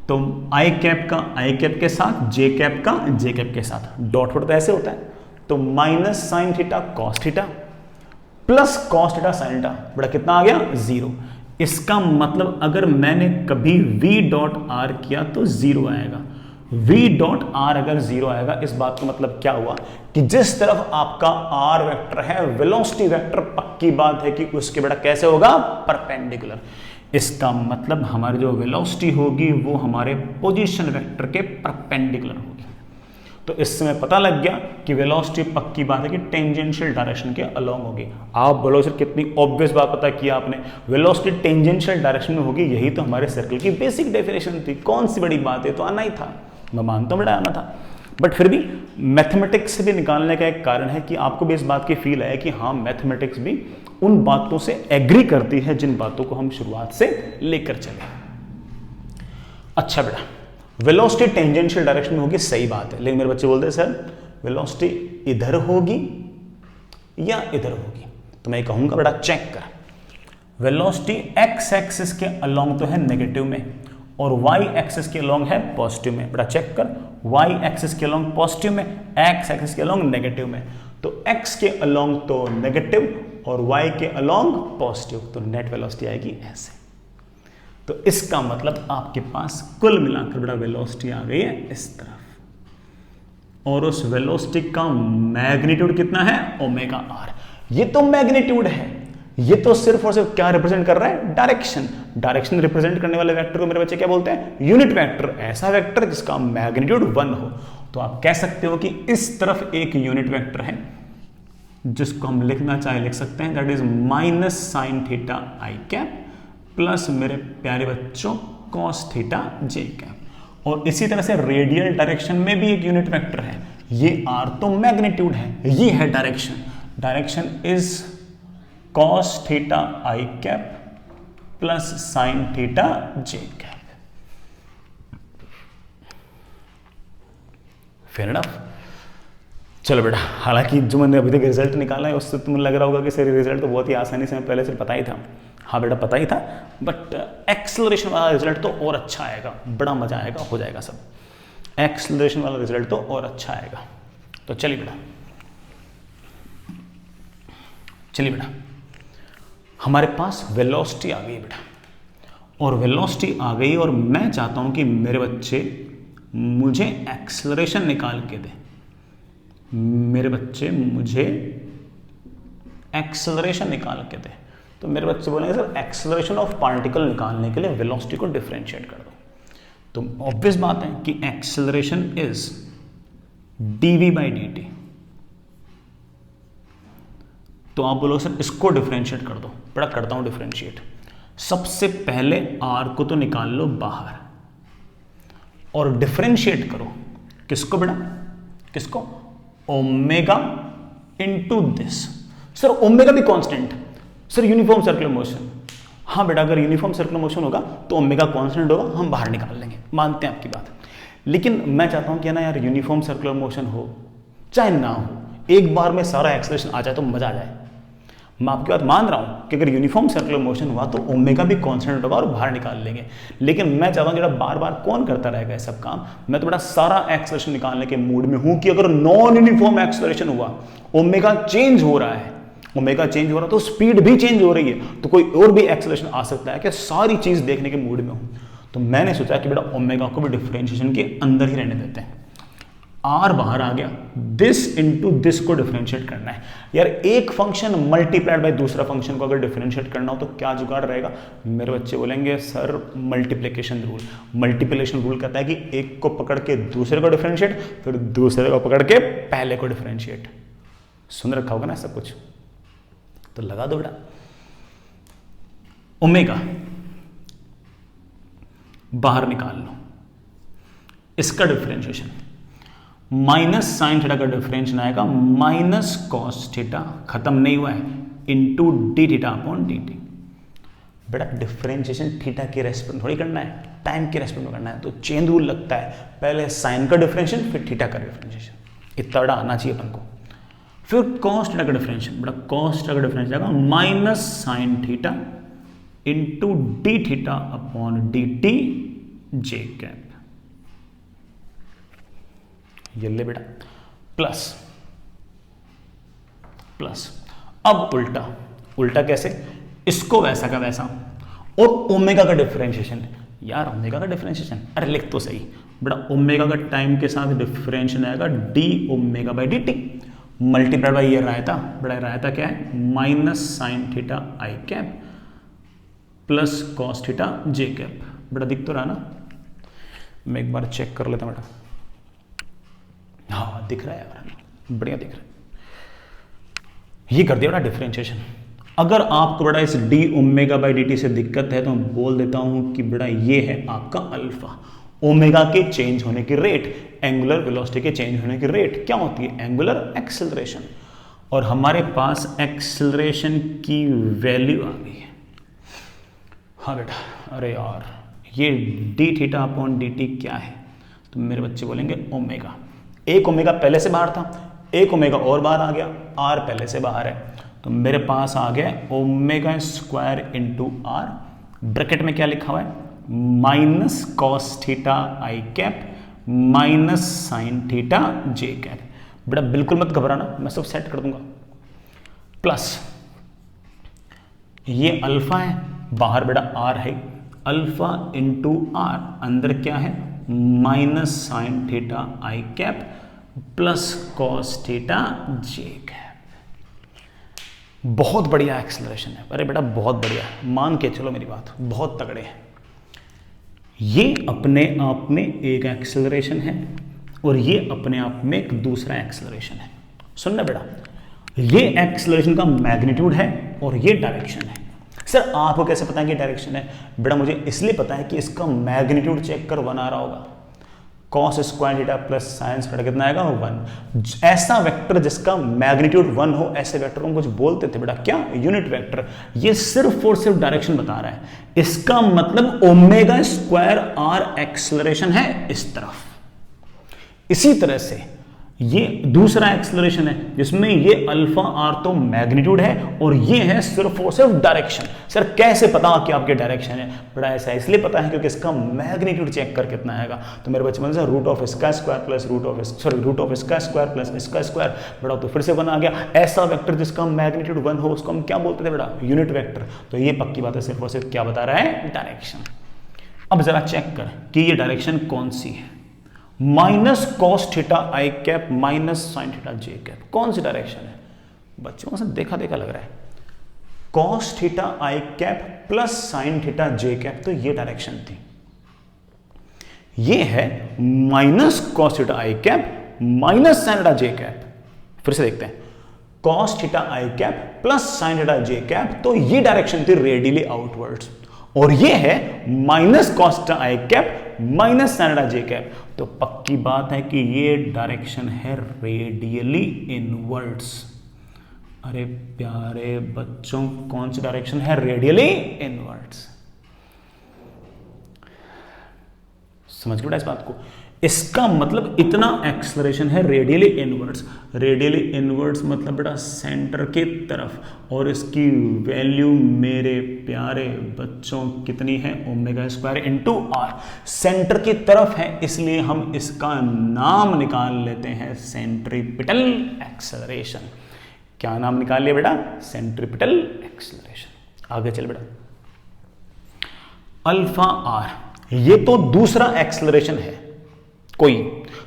तो आई कैप का आई कैप के साथ, जे कैप का जे कैप के साथ, डॉट प्रोडक्ट ऐसे होता है। तो minus sine theta cos theta plus cos theta sine theta, बेटा कितना आ गया 0। इसका मतलब अगर मैंने कभी v डॉट आर किया तो 0 आएगा। v डॉट आर अगर 0 आएगा, इस बात का मतलब क्या हुआ कि जिस तरफ आपका r वेक्टर है वेलोसिटी वेक्टर, पक्की बात है कि उसके बेटा कैसे होगा, परपेंडिकुलर। इसका मतलब हमारी जो वेलोसिटी होगी वो हमारे पोजीशन वेक्टर के परपेंडिकुलर होगी। तो इससे मैं पता लग गया कि वेलोसिटी पक्की बात है कि टेंजेंशियल डायरेक्शन के अलोंग होगी। आप बोलो सर कितनी ऑब्वियस बात पता किया आपने, वेलोसिटी टेंजेंशियल डायरेक्शन में होगी, यही तो हमारे सर्कल की बेसिक डेफिनेशन थी। कौन सी बड़ी बात है, तो आना ही था, मैं मानता हूं बेटा आना था, बट फिर भी मैथमेटिक्स से भी निकालने का एक कारण है कि आपको भी इस बात की फील है कि हाँ मैथमेटिक्स भी उन बातों से एग्री करती है जिन बातों को हम शुरुआत से लेकर चले। अच्छा बेटा, वेलोसिटी टेंजेंशियल डायरेक्शन में होगी, सही बात है, लेकिन मेरे बच्चे बोलते हैं सर वेलोसिटी इधर होगी या इधर होगी, तो मैं कहूंगा बेटा चेक कर, वेलोसिटी एक्स एक्सिस के अलोंग तो है नेगेटिव में और वाई एक्सिस के अलोंग है पॉजिटिव में। बेटा चेक कर, वाई एक्सिस के अलोंग पॉजिटिव में, एक्स एक्सिस के अलोंग नेगेटिव में, तो एक्स के अलोंग तो नेगेटिव और वाई के अलोंग पॉजिटिव, तो नेट वेलोसिटी आएगी ऐसे। तो इसका मतलब आपके पास कुल मिलाकर बेटा वेलोसिटी आ गई है इस तरफ, और उस वेलोसिटी का मैग्नीट्यूड कितना है, ओमेगा आर। ये तो मैग्नीट्यूड है, ये तो सिर्फ और सिर्फ क्या रिप्रेजेंट कर रहा है, डायरेक्शन। डायरेक्शन रिप्रेजेंट करने वाले वेक्टर को मेरे बच्चे क्या बोलते हैं, यूनिट वेक्टर। ऐसा वेक्टर जिसका मैग्नीट्यूड 1 हो। तो आप कह सकते हो कि इस तरफ एक यूनिट वेक्टर है जिसको हम लिखना चाहे लिख सकते हैं, that is minus sine theta i cap plus मेरे प्यारे बच्चों कॉस थीटा जे कैप। और इसी तरह से रेडियल डायरेक्शन में भी एक यूनिट वेक्टर है, ये आर तो मैग्नीट्यूड है, ये है direction. Direction is cos theta i cap plus sign theta j cap. Fair enough. चलो बेटा, हालांकि जो मैंने अभी तक रिजल्ट निकाला है उससे तुम्हें लग रहा होगा कि सर रिजल्ट तो बहुत ही आसानी से पहले से पता ही था। हाँ बेटा पता ही था, बट एक्सेलरेशन वाला रिजल्ट तो और अच्छा आएगा, बड़ा मजा आएगा, हो जाएगा सब। एक्सेलरेशन वाला रिजल्ट तो और अच्छा आएगा। तो चलिए बेटा, चलिए बेटा, हमारे पास वेलोसिटी आ गई बेटा, और वेलोसिटी आ गई और मैं चाहता हूं कि मेरे बच्चे मुझे एक्सेलरेशन निकाल के दे। मेरे बच्चे मुझे एक्सेलरेशन निकाल के दे। तो मेरे बच्चे बोलेंगे सर एक्सेलरेशन ऑफ पार्टिकल निकालने के लिए वेलोसिटी को डिफरेंशिएट कर दो। तो ऑब्वियस बात है कि acceleration is dv by dt। तो आप बोलो सर इसको डिफरेंशिएट कर दो, बड़ा करता हूं डिफरेंशिएट। सबसे पहले r को तो निकाल लो बाहर और डिफरेंशिएट करो किसको बेटा, किसको, omega into this. Sir omega भी constant, sir uniform circular motion. हाँ बेटा अगर यूनिफॉर्म सर्कुलर मोशन होगा तो ओमेगा कांस्टेंट होगा, हम बाहर निकाल लेंगे, मानते हैं आपकी बात। लेकिन मैं चाहता हूं कि ना यार यूनिफॉर्म सर्कुलर मोशन हो चाहे ना हो, एक बार में सारा एक्सेलरेशन आ जाए तो मजा आ जाए। मैं आपकी बात मान रहा हूं कि अगर यूनिफॉर्म सर्कुलर मोशन हुआ तो ओमेगा भी कांस्टेंट होगा और बाहर निकाल लेंगे। लेकिन मैं चाहता हूं कि बार बार कौन करता रहेगा ये सब काम, मैं तो बड़ा सारा एक्सेलरेशन निकालने के मूड में हूं कि अगर नॉन यूनिफॉर्म एक्सेलरेशन हुआ, ओमेगा चेंज हो रहा है, ओमेगा चेंज हो रहा है तो स्पीड भी चेंज हो रही है, तो कोई और भी एक्सेलरेशन आ सकता है, क्या सारी चीज देखने के मूड में हूं। तो मैंने सोचा कि बेटा ओमेगा को भी डिफरेंशिएशन के अंदर ही रहने देते हैं। आर बाहर आ गया, दिस इंटू दिस को डिफरेंशिएट करना है। यार एक फंक्शन मल्टीप्लाइड बाय दूसरा फंक्शन को अगर डिफरेंशिएट करना हो तो क्या जुगाड़ रहेगा, मेरे बच्चे बोलेंगे sir multiplication rule. Multiplication rule कहता है कि एक को पकड़ के दूसरे को डिफरेंशिएट, फिर दूसरे को पकड़ के पहले को डिफरेंशिएट। सुन रखा होगा ना सब कुछ, तो लगा दो बेटा। ओमेगा बाहर निकाल लो, इसका डिफरेंशिएशन माइनस साइन थीटा का डिफरेंशिएशन आएगा माइनस कॉस थीटा, खत्म नहीं हुआ है, into d theta upon D t. बेटा डिफरेंशिएशन थीटा के रेस्पेक्ट थोड़ी करना है, टाइम के रेस्पेक्ट में करना है। तो चेन रूल लगता है, पहले साइन का डिफरेंशिएशन फिर थीटा का डिफरेंशिएशन। इतना बड़ा आना चाहिए अपन को। फिर कॉस थीटा का डिफरेंशिएशन, बेटा कॉस थीटा का डिफरेंशिएशन आएगा minus sine theta into d theta upon D t j cap. ये ले बेटा प्लस प्लस। अब उल्टा, उल्टा कैसे, इसको वैसा का वैसा और ओमेगा का डिफरेंशिएशन। यार ओमेगा का डिफरेंशिएशन, अरे लिख तो सही बेटा, ओमेगा का टाइम के साथ डिफरेंशिएशन आएगा D omega by d T multiplied by ये रायता। बेटा रायता क्या है, minus sine theta i cap plus cos theta j cap. बेटा दिख तो रहा ना, मैं एक बार चेक कर लेता हूं बेटा। हाँ दिख रहा है यार, बढ़िया दिख रहा है। ये कर दिया बेटा डिफरेंशिएशन। अगर आपको बेटा इस D omega by d T से दिक्कत है तो मैं बोल देता हूं कि बेटा ये है आपका अल्फा। ओमेगा के चेंज होने की रेट, एंगुलर वेलोसिटी के चेंज होने की रेट क्या होती है, एंगुलर एक्सेलरेशन। और हमारे पास एक्सेलरेशन की वैल्यू आ गई है। हाँ बेटा, अरे यार ये D theta upon D T क्या है, तो मेरे बच्चे बोलेंगे ओमेगा। एक ओमेगा पहले से बाहर था, एक ओमेगा और बाहर आ गया, आर पहले से बाहर है, तो मेरे पास आ गया omega square into r. Bracket में क्या लिखा हुआ है, minus cos theta i cap minus sine theta j cap. बेटा बिल्कुल मत घबराना, मैं सब सेट कर दूंगा। प्लस ये अल्फा है, बाहर बेटा आर है, अल्फा इंटू आर, अंदर क्या है minus sine theta i cap plus cos theta j cap. बहुत बढ़िया एक्सेलरेशन है, अरे बेटा बहुत बढ़िया, मान के चलो मेरी बात, बहुत तगड़े हैं। ये अपने आप में एक एक्सेलरेशन है और ये अपने आप में एक दूसरा एक्सेलरेशन है। सुनना बेटा, ये एक्सेलरेशन का मैग्नीट्यूड है और ये डायरेक्शन है। सर आपको कैसे पता है कि डायरेक्शन है, बेटा मुझे इसलिए पता है कि इसका मैग्नीट्यूड चेक कर 1 आ रहा होगा। Cos square theta plus sine square कितना आएगा 1। ऐसा वेक्टर जिसका मैग्नीट्यूड 1 हो, ऐसे वेक्टर को कुछ बोलते थे बेटा क्या, यूनिट वेक्टर। ये सिर्फ और सिर्फ डायरेक्शन बता रहा है, इसका मतलब ओमेगा स्क्वायर आर एक्सेलरेशन है इस तरफ। इसी तरह से ये दूसरा एक्सेलरेशन है जिसमें ये अल्फा आर तो मैग्नीट्यूड है और ये है सिर्फ और सिर्फ डायरेक्शन। सर कैसे पता कि आपके डायरेक्शन है, बड़ा ऐसा इसलिए पता है क्योंकि इसका मैग्नीट्यूड चेक कर कितना आएगा। तो मेरे बच्चे में रूट ऑफ इसका स्क्वायर प्लस रूट ऑफ इसका स्क्वायर प्लस इसका स्क्वायर, बड़ा तो फिर से 1 आ गया। ऐसा वेक्टर जिसका मैग्नीट्यूड 1 हो उसको हम क्या बोलते थे बेटा, यूनिट वेक्टर। तो ये पक्की बात है, सिर्फ और सिर्फ क्या बता रहा है, डायरेक्शन। अब जरा चेक कर कि ये डायरेक्शन कौन सी है, minus cos theta i cap minus sine theta j cap. कौन सी डायरेक्शन है बच्चों, से देखा देखा लग रहा है। Cos theta i cap plus sign theta j cap, तो ये डायरेक्शन थी। ये है minus cos theta i cap minus sine theta j cap. फिर से देखते हैं, cos theta i cap plus sign theta j cap, तो ये डायरेक्शन थी रेडियली आउटवर्ड्स, और ये है minus cos theta i cap minus sine theta j cap. तो पक्की बात है कि ये डायरेक्शन है रेडियली इनवर्ड्स। अरे प्यारे बच्चों, कौन सी डायरेक्शन है? Radially inwards. समझ गए बेटा इस बात को? इसका मतलब इतना एक्सलरेशन है रेडियली इनवर्ड्स। रेडियली इनवर्ड्स मतलब बेटा सेंटर के तरफ, और इसकी वैल्यू मेरे प्यारे बच्चों कितनी है? Omega square into r. Centre की तरफ है, इसलिए हम इसका नाम निकाल लेते हैं सेंट्रीपिटल एक्सेलरेशन। क्या नाम निकाल लिया बेटा? Centripetal acceleration. आगे चल बेटा, अल्फा आर, ये तो दूसरा एक्सेलरेशन है कोई,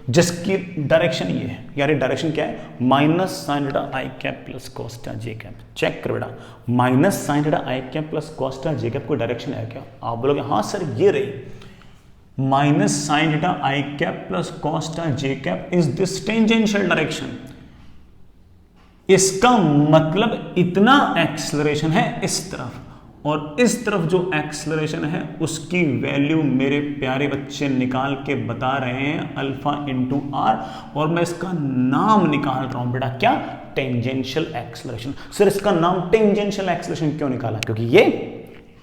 जिसकी डायरेक्शन ये है। यार ये डायरेक्शन क्या है? Minus sine theta i cap plus cos theta j cap. Check कर बेटा, minus sine theta i cap plus cos theta j cap कोई डायरेक्शन है क्या? आप बोलोगे हाँ सर ये रही, minus sine theta i cap plus cos theta j cap is this tangential direction. इसका मतलब इतना एक्सेलरेशन है इस तरफ, और इस तरफ जो एक्सेलरेशन है उसकी वैल्यू मेरे प्यारे बच्चे निकाल के बता रहे हैं अल्फा इंटू आर, और मैं इसका नाम निकाल रहा हूं बेटा क्या? Tangential acceleration. सर इसका नाम टेंजेंशियल एक्सेलरेशन क्यों निकाला? क्योंकि ये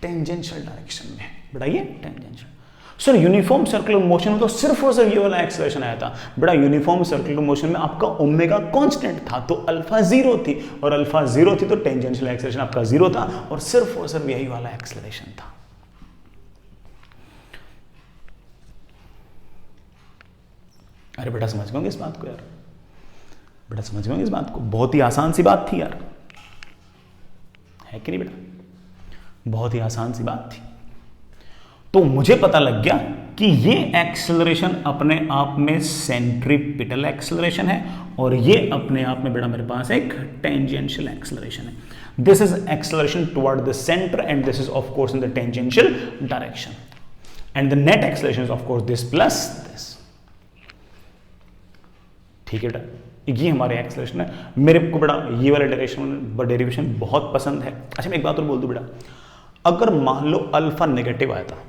टेंजेंशियल डायरेक्शन में है बेटा, ये tangential. Sir uniform circular motion में तो सिर्फ और सिर्फ ये वाला एक्सेलरेशन आया था बेटा। यूनिफॉर्म सर्कुलर मोशन में आपका ओमेगा कांस्टेंट था, तो अल्फा जीरो थी, और अल्फा जीरो थी तो टेंजेंशियल एक्सेलरेशन आपका जीरो था, और सिर्फ यही वाला एक्सेलरेशन था। अरे बेटा समझ गए इस बात को यार? बेटा समझ गए इस बात को? बहुत ही आसान सी बात थी यार, है कि नहीं बेटा? बहुत ही आसान सी बात थी। तो मुझे पता लग गया कि ये एक्सेलरेशन अपने आप में सेंट्रीपिटल एक्सेलरेशन है, और ये अपने आप में बेटा मेरे पास एक टेंजेंशियल एक्सेलरेशन है। This is acceleration toward the centre and this is of course in the tangential direction, and the net acceleration is of course this plus this. ठीक है बेटा, ये हमारे एक्सेलरेशन है। मेरे को बेटा ये वाला डेरिवेशन बहुत पसंद है। अच्छा मैं एक बात और बोल दूं बेटा, अगर मान लो अल्फा नेगेटिव आया था,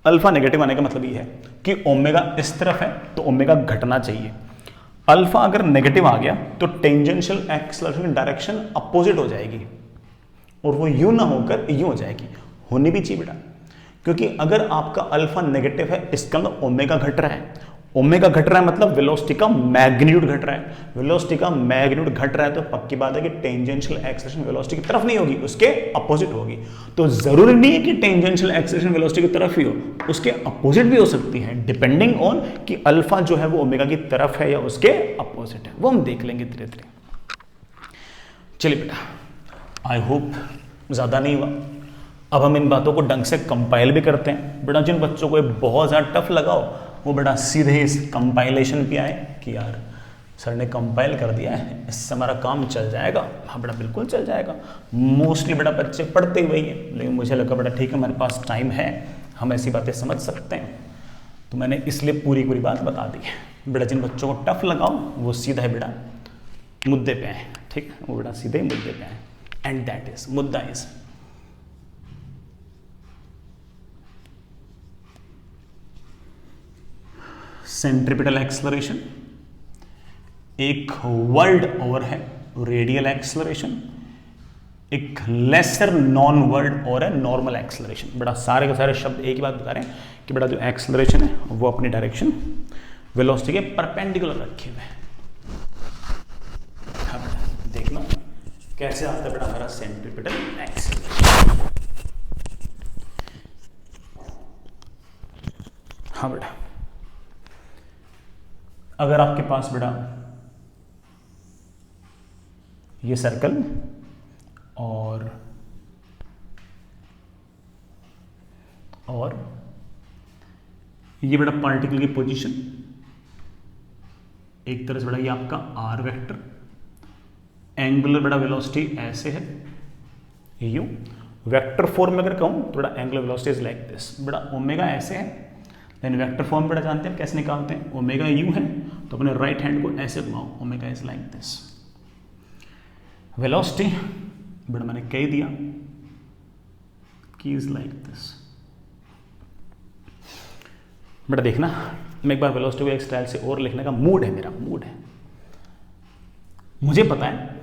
अल्फा नेगेटिव आने का मतलब ये है कि ओमेगा इस तरफ है तो ओमेगा घटना चाहिए। अल्फा अगर नेगेटिव आ गया तो टेंजेंशियल एक्सेलरेशन डायरेक्शन अपोजिट हो जाएगी, और वो यूं ना होकर यूं हो जाएगी। होनी भी चाहिए बेटा, क्योंकि अगर आपका अल्फा नेगेटिव है इसका मतलब ओमेगा घट रहा है। ओमेगा घट रहा है मतलब वेलोसिटी का मैग्नीट्यूड घट रहा है। वेलोसिटी का मैग्नीट्यूड घट रहा है तो पक्की बात है कि टेंजेंशियल एक्सेलरेशन वेलोसिटी की तरफ नहीं होगी, उसके अपोजिट होगी। तो जरूरी नहीं है कि टेंजेंशियल एक्सेलरेशन वेलोसिटी की तरफ ही हो, उसके अपोजिट भी हो सकती है, डिपेंडिंग ऑन कि अल्फा जो है वो ओमेगा की तरफ है या उसके अपोजिट है। वो हम देख लेंगे धीरे धीरे। चलिए बेटा, आई होप ज्यादा नहीं हुआ। अब हम इन बातों को ढंग से कंपाइल भी करते हैं। बेटा जिन बच्चों को बहुत ज्यादा टफ लगाओ वो बेटा सीधे इस कंपाइलेशन पे आए कि यार सर ने कंपाइल कर दिया है, इससे हमारा काम चल जाएगा। हाँ बेटा बिल्कुल चल जाएगा। मोस्टली बेटा बच्चे पढ़ते हुए ही हैं, लेकिन मुझे लगा बेटा ठीक है हमारे पास टाइम है, हम ऐसी बातें समझ सकते हैं, तो मैंने इसलिए पूरी बात बता दी है। बेटा जिन बच्चों को टफ लगाओ वो सीधा है बेटा मुद्दे पे आए, ठीक है, वो बेटा सीधे मुद्दे पे आए। एंड दैट इज मुद्दा इज सेंट्रीपिटल एक्सेलरेशन, एक वर्ड और है रेडियल एक्सेलरेशन, एक लेसर नॉन वर्ड और है नॉर्मल एक्सेलरेशन। बेटा सारे के सारे शब्द एक ही बात बता रहे हैं कि बेटा जो एक्सेलरेशन है वो अपनी डायरेक्शन वेलोसिटी के परपेंडिकुलर रखे हुए हैं। हाँ बेटा देखना कैसे आता है बेटा हमारा सेंट्रीपिटल एक्सेलरेशन। हाँ बेटा अगर आपके पास बेटा ये सर्कल और ये बेटा पार्टिकल की पोजीशन, एक तरह से बेटा ये आपका आर वेक्टर, एंगुलर बेटा वेलोसिटी ऐसे है यू, वेक्टर फॉर्म में अगर कहूं तो बेटा angular velocity is like this. बेटा ओमेगा ऐसे है, लेकिन वेक्टर फॉर्म बेटा जानते हैं कैसे निकालते हैं, ओमेगा यू है तो अपने राइट हैंड को ऐसे घुमाओ, omega is like this. Velocity बेटा मैंने कह दिया कि इज लाइक दिस। बेटा देखना, मैं एक बार वेलोसिटी को एक स्टाइल से और लिखने का मूड है, मेरा मूड है। मुझे पता है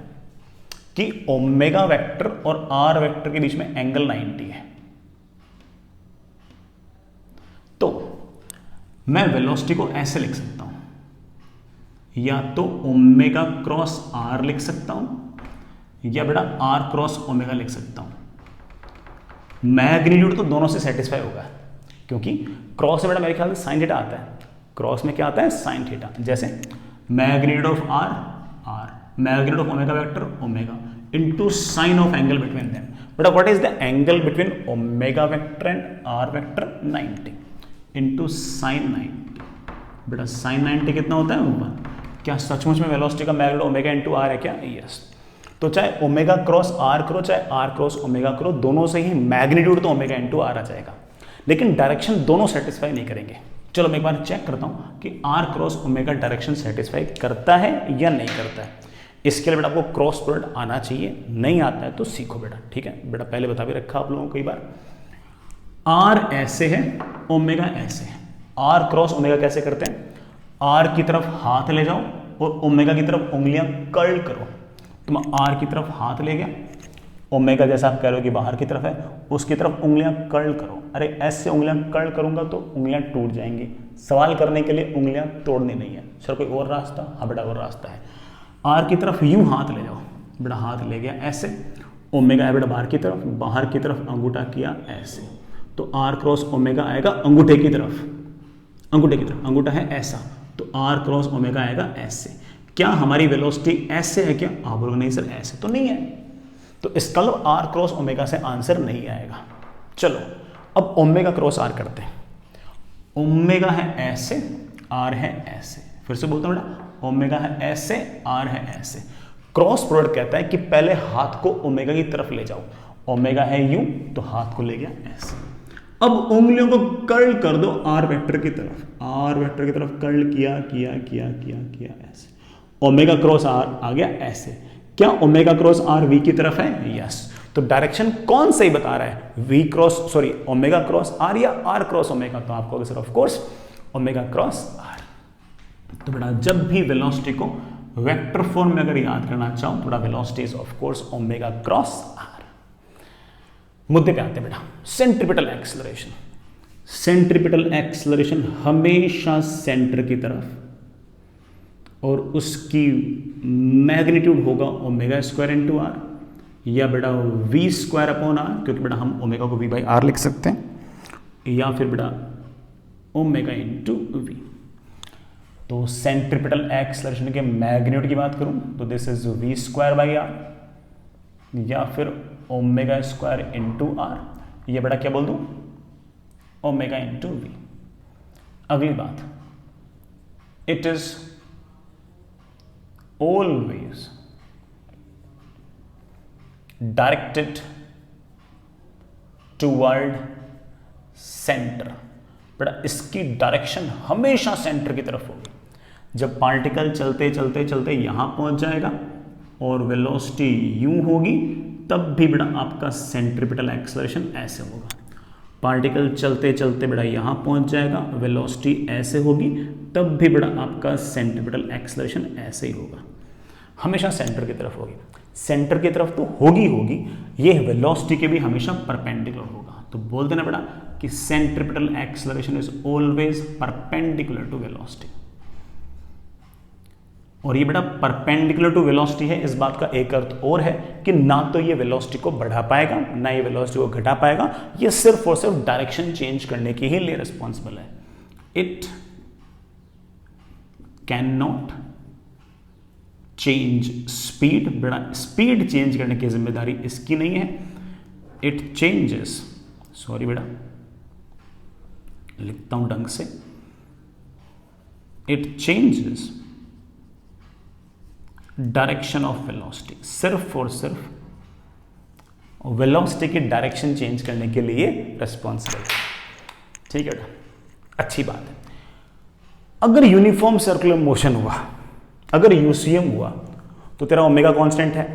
कि ओमेगा वेक्टर और आर वेक्टर के बीच में एंगल 90 है, तो मैं वेलोसिटी को ऐसे लिख सकता हूं, या तो ओमेगा क्रॉस आर लिख सकता हूं या बेटा आर क्रॉस ओमेगा लिख सकता हूं। मैग्नीट्यूड तो दोनों से सेटिस्फाई होगा, क्योंकि क्रॉस में बेटा मेरे ख्याल से साइन थीटा आता है, क्रॉस में क्या आता है साइन थीटा। जैसे magnitude of R R, magnitude of omega vector omega into sine of angle between them. बेटा what is the angle between omega vector and R vector, 90 into sine 90। बेटा sign 90 कितना होता है 1। क्या सचमुच में वेलोसिटी का मैग्नीट्यूड ओमेगा इनटू आर है क्या? यस। तो चाहे ओमेगा क्रॉस आर करो चाहे आर क्रॉस ओमेगा करो, दोनों से ही मैग्नीट्यूड तो ओमेगा इनटू आर आ जाएगा, लेकिन डायरेक्शन दोनों सेटिस्फाई नहीं करेंगे। चलो मैं एक बार चेक करता हूं कि r cross omega direction satisfy करता है या नहीं करता है। इसके लिए बेटा आपको क्रॉस प्रोडक्ट आना चाहिए, नहीं आता है तो सीखो बेटा, ठीक है बेटा। पहले बता भी रखा आप लोगों को कई बार, आर ऐसे है ओमेगा ऐसे है, आर क्रॉस ओमेगा कैसे करते हैं, आर की तरफ हाथ ले जाओ और ओमेगा की तरफ उंगलियां कर्ल करो। तो मैं आर की तरफ हाथ ले गया, ओमेगा जैसा आप कह रहे हो कि बाहर की तरफ है, उसकी तरफ उंगलियां कर्ल करो। अरे ऐसे उंगलियां कर्ल करूंगा तो उंगलियां टूट जाएंगी। सवाल करने के लिए उंगलियां तोड़नी नहीं है। सर कोई और रास्ता? हाँ बेटा और रास्ता है। आर की तरफ यूं हाथ ले जाओ, बेटा हाथ ले गया ऐसे, ओमेगा है बेटा बाहर की तरफ अंगूठा किया ऐसे, तो आर क्रॉस ओमेगा आएगा अंगूठे की तरफ, अंगूठा है ऐसा, तो आर क्रॉस ओमेगा आएगा ऐसे। क्या हमारी वेलोसिटी ऐसे है क्या? आप बोलोगे नहीं सर ऐसे तो नहीं है, तो इसका मतलब आर क्रॉस ओमेगा से आंसर नहीं आएगा। चलो अब ओमेगा क्रॉस आर करते हैं। ओमेगा है ऐसे, आर है ऐसे, फिर से बोलता हूं बेटा, ओमेगा है ऐसे, आर है ऐसे। क्रॉस प्रोडक्ट कहता है कि पहले हाथ को ओमेगा की तरफ ले जाओ, ओमेगा है यूं तो हाथ को ले गया ऐसे। अब उंगलियों को कर्ल कर दो आर वेक्टर की तरफ, आर वेक्टर की तरफ कर्ल किया किया किया किया किया ऐसे, ओमेगा क्रॉस आर आ गया ऐसे। क्या ओमेगा क्रॉस आर वी की तरफ है? यस। तो डायरेक्शन कौन सही बता रहा है, v cross sorry omega cross r या आर क्रॉस ओमेगा? तो आपको sir of course omega cross r. तो बेटा जब भी वेलोसिटी को वेक्टर फॉर्म में अगर याद करना चाहो तो बेटा velocity is of course omega cross r. मुद्दे पे आते हैं बेटा, सेंट्रीपिटल एक्सेलरेशन। सेंट्रीपिटल एक्सेलरेशन हमेशा सेंटर की तरफ और उसकी मैग्नीट्यूड होगा ओमेगा स्क्वायर इंटू आर या बेटा वी स्क्वायर अपॉन आर, क्योंकि बेटा हम ओमेगा को वी बाई आर लिख सकते हैं, या फिर बेटा ओमेगा इंटू वी। तो सेंट्रीपिटल एक्सेलरेशन के मैग्नीट्यूड की बात करूं तो this is v square by are या फिर ओमेगा स्क्वायर इंटू आर, ये बेटा क्या बोल दूं ओमेगा इंटू वी। अगली बात, it is always directed toward centre. बेटा इसकी डायरेक्शन हमेशा सेंटर की तरफ होगी। जब पार्टिकल चलते चलते चलते यहां पहुंच जाएगा और वेलोसिटी यूं होगी, तब भी बेटा आपका सेंट्रीपिटल एक्सेलरेशन ऐसे होगा। पार्टिकल चलते चलते बेटा यहां पहुंच जाएगा, वेलोसिटी ऐसे होगी, तब भी बेटा आपका सेंट्रीपिटल एक्सेलरेशन ऐसे ही होगा, हमेशा सेंटर की तरफ होगी। सेंटर की तरफ तो होगी होगी, ये वेलोसिटी के भी हमेशा परपेंडिकुलर होगा। तो बोल देना बेटा कि centripetal acceleration is always perpendicular to velocity. और ये बेटा परपेंडिकुलर टू वेलोसिटी है, इस बात का एक अर्थ और है कि ना तो ये वेलोसिटी को बढ़ा पाएगा ना ये वेलोसिटी को घटा पाएगा, ये सिर्फ और सिर्फ डायरेक्शन चेंज करने के ही लिए रिस्पॉन्सिबल है। It can not change speed, बेटा स्पीड चेंज करने की जिम्मेदारी इसकी नहीं है। इट चेंजेस, सॉरी बेटा लिखता हूं ढंग से, it changes direction of velocity, सिर्फ और सिर्फ वेलोसिटी की डायरेक्शन चेंज करने के लिए रिस्पॉन्सिबल है। ठीक है बेटा, अच्छी बात है। अगर यूनिफॉर्म सर्कुलर मोशन हुआ, अगर यूसीएम हुआ, तो तेरा ओमेगा कांस्टेंट है,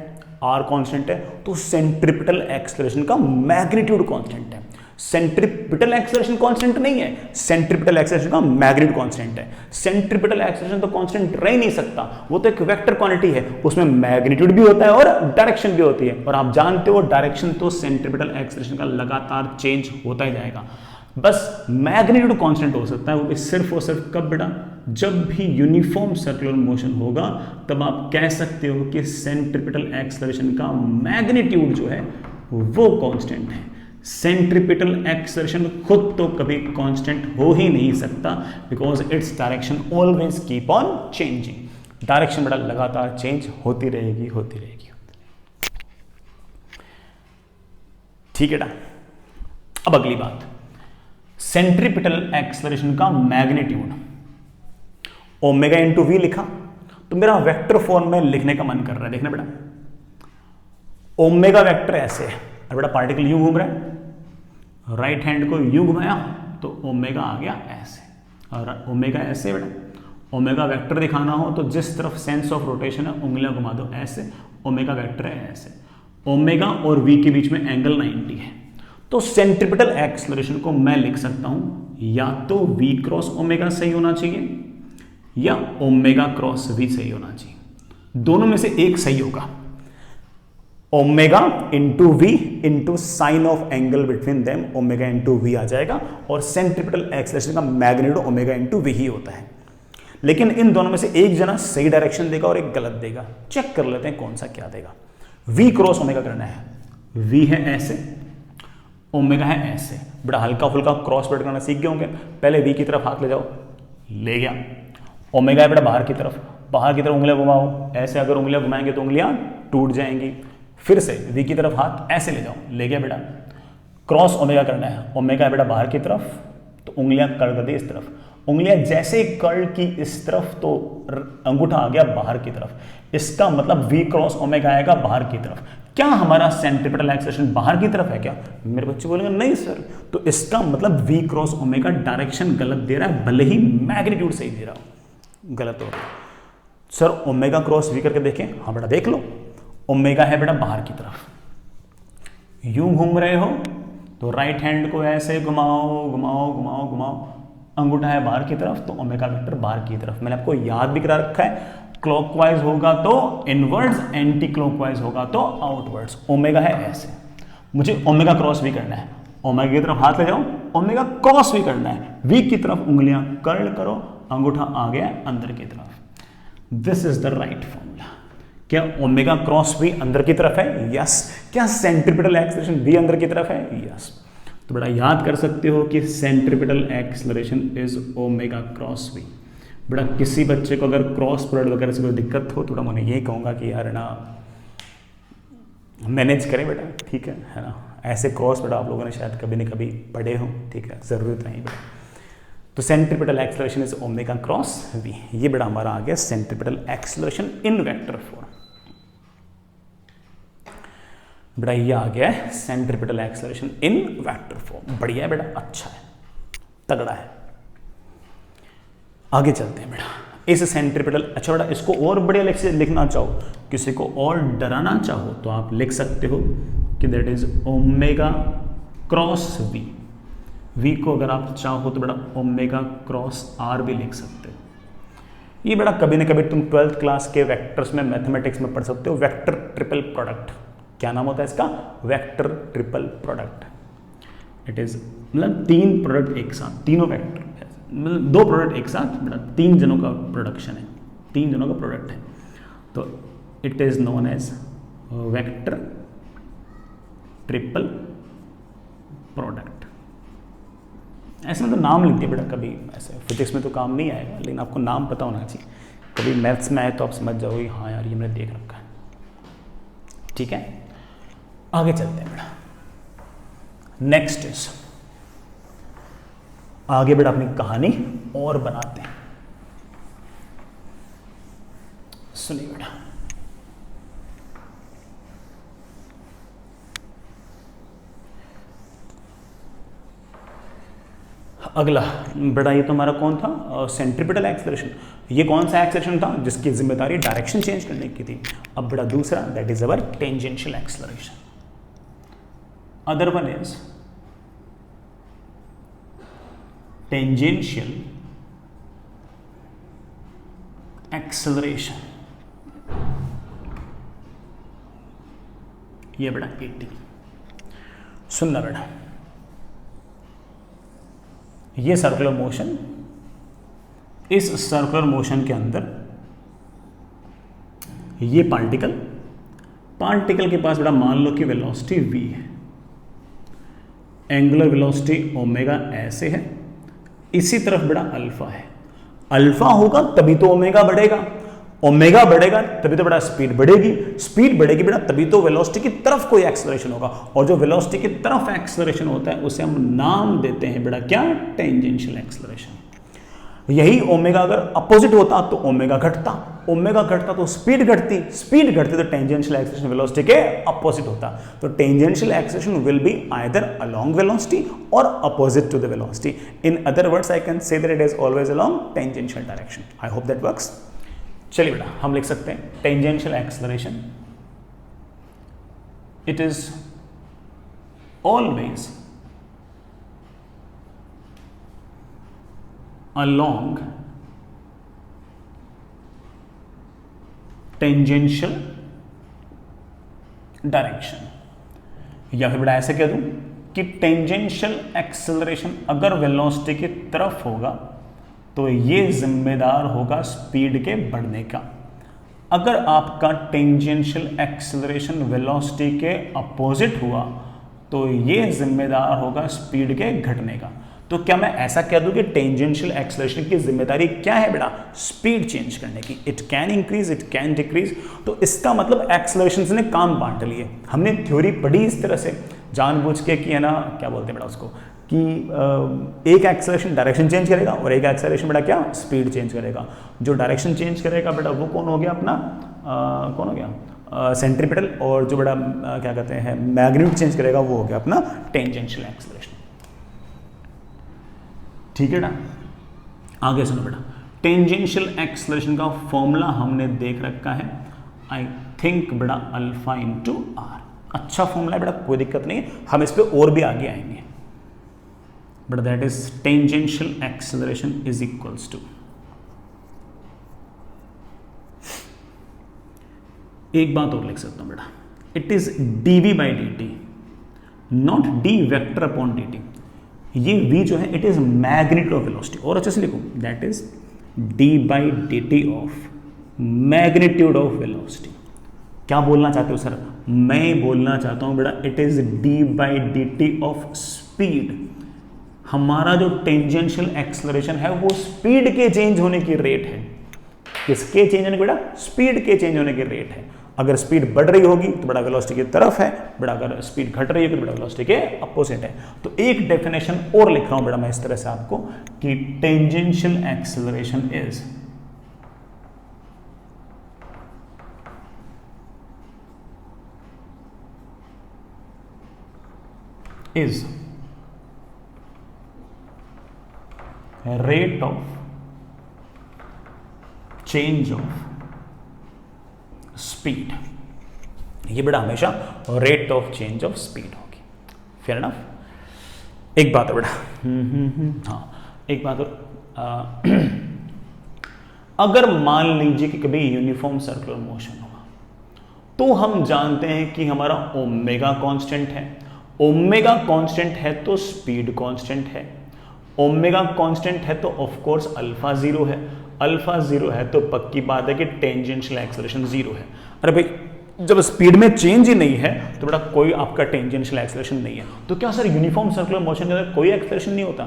आर कांस्टेंट है, तो सेंट्रिपिटल एक्सेलरेशन का मैग्नीट्यूड कांस्टेंट है। सेंट्रिपिटल एक्सेलरेशन कांस्टेंट नहीं है, सेंट्रिपिटल एक्सेलरेशन का मैग्नीट्यूड कांस्टेंट है। सेंट्रिपिटल एक्सेलरेशन तो कांस्टेंट रह ही नहीं सकता, वो तो एक वेक्टर क्वांटिटी है, उसमें मैग्नीट्यूड भी होता है और डायरेक्शन भी होती है। और आप जानते हो डायरेक्शन तो सेंट्रिपिटल एक्सेलरेशन का लगातार चेंज होता ही जाएगा। बस मैग्नीट्यूड कांस्टेंट हो सकता है, वो भी सिर्फ और सिर्फ कब बेटा, जब भी यूनिफॉर्म सर्कुलर मोशन होगा, तब आप कह सकते हो कि सेंट्रिपिटल एक्सेलरेशन का मैग्नीट्यूड जो है वो कांस्टेंट है। सेंट्रिपिटल एक्सेलरेशन खुद तो कभी कांस्टेंट हो ही नहीं सकता, because its direction always keep on changing. Direction बेटा लगातार चेंज होती रहेगी, होती रहेगी। ठीक है ना। अब अगली बात, सेंट्रिपिटल एक्सेलरेशन का मैग्नीट्यूड ओमेगा इंटू वी लिखा, तो मेरा वेक्टर फॉर्म में लिखने का मन कर रहा है। देखना बेटा, ओमेगा वेक्टर ऐसे है, और बेटा पार्टिकल यूं घूम रहा है, राइट हैंड को यूं घुमाया तो ओमेगा आ गया ऐसे, और ओमेगा ऐसे बेटा। ओमेगा वेक्टर दिखाना हो तो जिस तरफ सेंस ऑफ रोटेशन है उंगलियां घुमा दो ऐसे, ओमेगा वेक्टर है ऐसे। ओमेगा और वी के बीच में एंगल 90 है, तो सेंट्रिपिटल एक्सेलरेशन को मैं लिख सकता हूं या तो v क्रॉस ओमेगा सही होना चाहिए या ओमेगा क्रॉस v सही होना चाहिए। दोनों में से एक सही होगा। Omega into v into sine of angle between them, omega into v आ जाएगा, और सेंट्रिपिटल एक्सेलरेशन का मैग्नीट्यूड ओमेगा इंटू वी ही होता है। लेकिन इन दोनों में से एक जना सही डायरेक्शन देगा और एक गलत देगा। चेक कर लेते हैं कौन सा क्या देगा। वी क्रॉस ओमेगा करना है, वी है ऐसे, ओमेगा है ऐसे। बड़ा हल्का फुल्का क्रॉस वर्ड करना सीख गए होंगे। पहले वी की तरफ हाथ ले जाओ, ले गया। ओमेगा है बेटा बाहर की तरफ, बाहर की तरफ उंगलियां घुमाओ ऐसे, अगर उंगलियां घुमाएंगे तो उंगलियां टूट जाएंगी। फिर से वी की तरफ हाथ ऐसे ले जाओ, ले गया बेटा। क्रॉस ओमेगा करना है, ओमेगा है बेटा बाहर की तरफ, तो उंगलियां कर्ल कर दी इस तरफ। उंगलियां जैसे कर्ल की इस तरफ तो अंगूठा आ गया बाहर की तरफ। इसका मतलब वी क्रॉस ओमेगा आएगा बाहर की तरफ। क्या हमारा सेंट्रिपिटल एक्सेलरेशन बाहर की तरफ है क्या? मेरे बच्चे बोलेंगे नहीं सर, तो इसका मतलब वी क्रॉस ओमेगा डायरेक्शन गलत दे रहा है, भले ही मैग्नीट्यूड सही दे रहा हो, गलत हो गया। सर ओमेगा क्रॉस वी करके देखें, हाँ बेटा देख लो। ओमेगा है बेटा बाहर की तरफ, यूं घूम रहे हो तो राइट हैंड को ऐसे घुमाओ घुमाओ घुमाओ घुमाओ, अंगूठा है बाहर की तरफ तो ओमेगा वेक्टर बाहर की तरफ। मैंने आपको याद भी करा रखा है, क्लॉकवाइज होगा तो इनवर्ड्स, एंटी क्लॉकवाइज होगा तो आउटवर्ड्स। ओमेगा है ऐसे, मुझे ओमेगा क्रॉस भी करना है। ओमेगा की तरफ हाथ ले जाओ, ओमेगा क्रॉस भी करना है। वी की तरफ उंगलियां कर्ल करो, अंगूठा आ गया अंदर की तरफ। This is the right formula. क्या ओमेगा क्रॉस भी अंदर की तरफ है? यस। क्या सेंट्रिपिटल एक्सेलरेशन भी अंदर की तरफ है? यस। तो बड़ा याद कर सकते हो कि centripetal acceleration is omega cross v. बड़ा किसी बच्चे को अगर क्रॉस प्रोडक्ट वगैरह से कोई दिक्कत हो तो बड़ा मैं यही कहूँगा कि यार ना मैनेज करें बेटा, ठीक है ना। ऐसे क्रॉस बेटा आप लोगों ने शायद कभी न कभी पढ़े हो, ठीक है, ज़रूरत नहीं बेटा। तो centripetal acceleration is omega cross v. ये बेटा हमारा आ गया centripetal acceleration in vector form. बेटा ये आ गया है centripetal acceleration in vector form. बढ़िया है बेटा, अच्छा है, तगड़ा है। आगे चलते हैं बेटा। इस सेंट्रिपिटल, अच्छा बेटा इसको और बढ़िया लिखना चाहो, किसी को और डराना चाहो तो आप लिख सकते हो कि that is omega cross v. V को अगर आप चाहो तो बेटा ओमेगा क्रॉस आर भी लिख सकते हो। ये बेटा कभी ना कभी तुम 12th क्लास के वेक्टर्स में मैथमेटिक्स में पढ़ सकते हो। वेक्टर ट्रिपल प्रोडक्ट, क्या नाम होता है इसका? Vector triple product. It is मतलब तीन प्रोडक्ट एक साथ, तीनों वेक्टर मतलब दो प्रोडक्ट एक साथ, बेटा तीन जनों का प्रोडक्शन है, तीन जनों का प्रोडक्ट है, तो it is known as vector triple product. ऐसे मतलब नाम लिख दिया बेटा, कभी ऐसे फिजिक्स में तो काम नहीं आएगा, लेकिन आपको नाम पता होना चाहिए। कभी मैथ्स में आए तो आप समझ जाओगे हाँ यार ये मैंने देख रखा है, ठीक है। आगे चलते हैं बेटा। नेक्स्ट इज, आगे बेटा अपनी कहानी और बनाते हैं। सुनिए बेटा, अगला बेटा ये तो हमारा कौन था, सेंट्रीपिटल एक्सेलरेशन। ये कौन सा एक्सेलरेशन था जिसकी जिम्मेदारी डायरेक्शन चेंज करने की थी। अब बेटा दूसरा, that is our tangential acceleration. Other one is tangential acceleration. ये बेटा 80। सुनना बेटा, ये सर्कुलर मोशन, इस सर्कुलर मोशन के अंदर ये पार्टिकल के पास बेटा मान लो कि वेलोसिटी v है, एंगुलर वेलोसिटी ओमेगा ऐसे है, इसी तरफ बेटा अल्फा है। अल्फा होगा तभी तो ओमेगा बढ़ेगा, ओमेगा बढ़ेगा तभी तो बेटा स्पीड बढ़ेगी, स्पीड बढ़ेगी बेटा तभी तो वेलोसिटी की तरफ कोई एक्सेलरेशन होगा, और जो वेलोसिटी की तरफ एक्सेलरेशन होता है उसे हम नाम देते हैं बेटा क्या, टेंजेंशियल एक्सेलरेशन। यही ओमेगा अगर अपोजिट होता तो ओमेगा घटता, ओमेगा घटता तो स्पीड घटती, स्पीड घटती तो टेंजेंशियल एक्सेलरेशन वेलोसिटी के अपोजिट होता। तो tangential acceleration will be either along velocity और opposite to the velocity. In other words I can say that it is always along tangential direction. I hope that works. चलिए बेटा हम लिख सकते हैं tangential acceleration, it is always along tangential direction। या फिर बेटा ऐसे कह दूं कि टेंजेंशियल एक्सेलरेशन अगर वेलोसिटी की तरफ होगा तो ये जिम्मेदार होगा स्पीड के बढ़ने का। अगर आपका टेंजेंशियल एक्सेलरेशन वेलोसिटी के अपोजिट हुआ तो ये जिम्मेदार होगा स्पीड के घटने का। तो क्या मैं ऐसा कह दूं कि टेंजेंशियल एक्सेलरेशन की जिम्मेदारी क्या है बेटा, स्पीड चेंज करने की। It can increase, it can decrease. तो इसका मतलब एक्सेलरेशन ने काम बांट लिए। हमने थ्योरी पढ़ी इस तरह से जानबूझ के कि है ना, क्या बोलते हैं बेटा उसको, कि एक एक्सेलरेशन डायरेक्शन चेंज करेगा और एक एक्सेलरेशन बेटा क्या, स्पीड चेंज करेगा। जो डायरेक्शन चेंज करेगा बेटा वो कौन हो गया अपना, कौन हो गया, सेंट्रीपिटल, और जो बेटा क्या कहते हैं मैग्नीट्यूड चेंज करेगा वो हो गया अपना टेंजेंशियल एक्सेलरेशन। ठीक है ना। आगे सुनो बेटा, टेंजेंशियल एक्सेलरेशन का फॉर्मूला हमने देख रखा है, आई थिंक बेटा अल्फा इंटू आर। अच्छा फॉर्मूला है बेटा, कोई दिक्कत नहीं, हम इस पे और भी आगे आएंगे। But that is tangential acceleration is equals to, एक बात और लिख सकता हूं बेटा, it is dv by dt, not d vector upon dt। ये v जो है it is magnitude of velocity, और अच्छे से लिखो, that is d by dt of magnitude of velocity. क्या बोलना चाहते हो सर? मैं बोलना चाहता हूं बेटा it is d by dt of speed. हमारा जो टेंजेंशियल एक्सेलरेशन है वो स्पीड के चेंज होने की रेट है। किसके चेंज होने की बेटा? स्पीड के चेंज होने की रेट है। अगर स्पीड बढ़ रही होगी तो बड़ा वेलोसिटी की तरफ है, बड़ा अगर स्पीड घट रही होगी तो बड़ा वेलोसिटी के अपोजिट है। तो एक डेफिनेशन और लिख रहा हूं बेटा मैं इस तरह से आपको कि tangential acceleration is rate of change of speed। ये बेटा हमेशा rate of change of speed होगी। Fair enough. एक बात है बेटा, हाँ एक बात और, अगर मान लीजिए कि कभी यूनिफॉर्म सर्कुलर मोशन हुआ तो हम जानते हैं कि हमारा ओमेगा कांस्टेंट है। ओमेगा कांस्टेंट है तो स्पीड कांस्टेंट है। ओमेगा कांस्टेंट है तो ऑफ कोर्स अल्फा जीरो है। अल्फा जीरो है तो पक्की बात है कि टेंजेंशियल एक्सेलरेशन जीरो है। अरे भाई जब स्पीड में चेंज ही नहीं है तो बेटा कोई आपका टेंजेंशियल एक्सेलरेशन नहीं है। तो क्या सर यूनिफॉर्म सर्कुलर मोशन के अंदर कोई एक्सेलरेशन नहीं होता?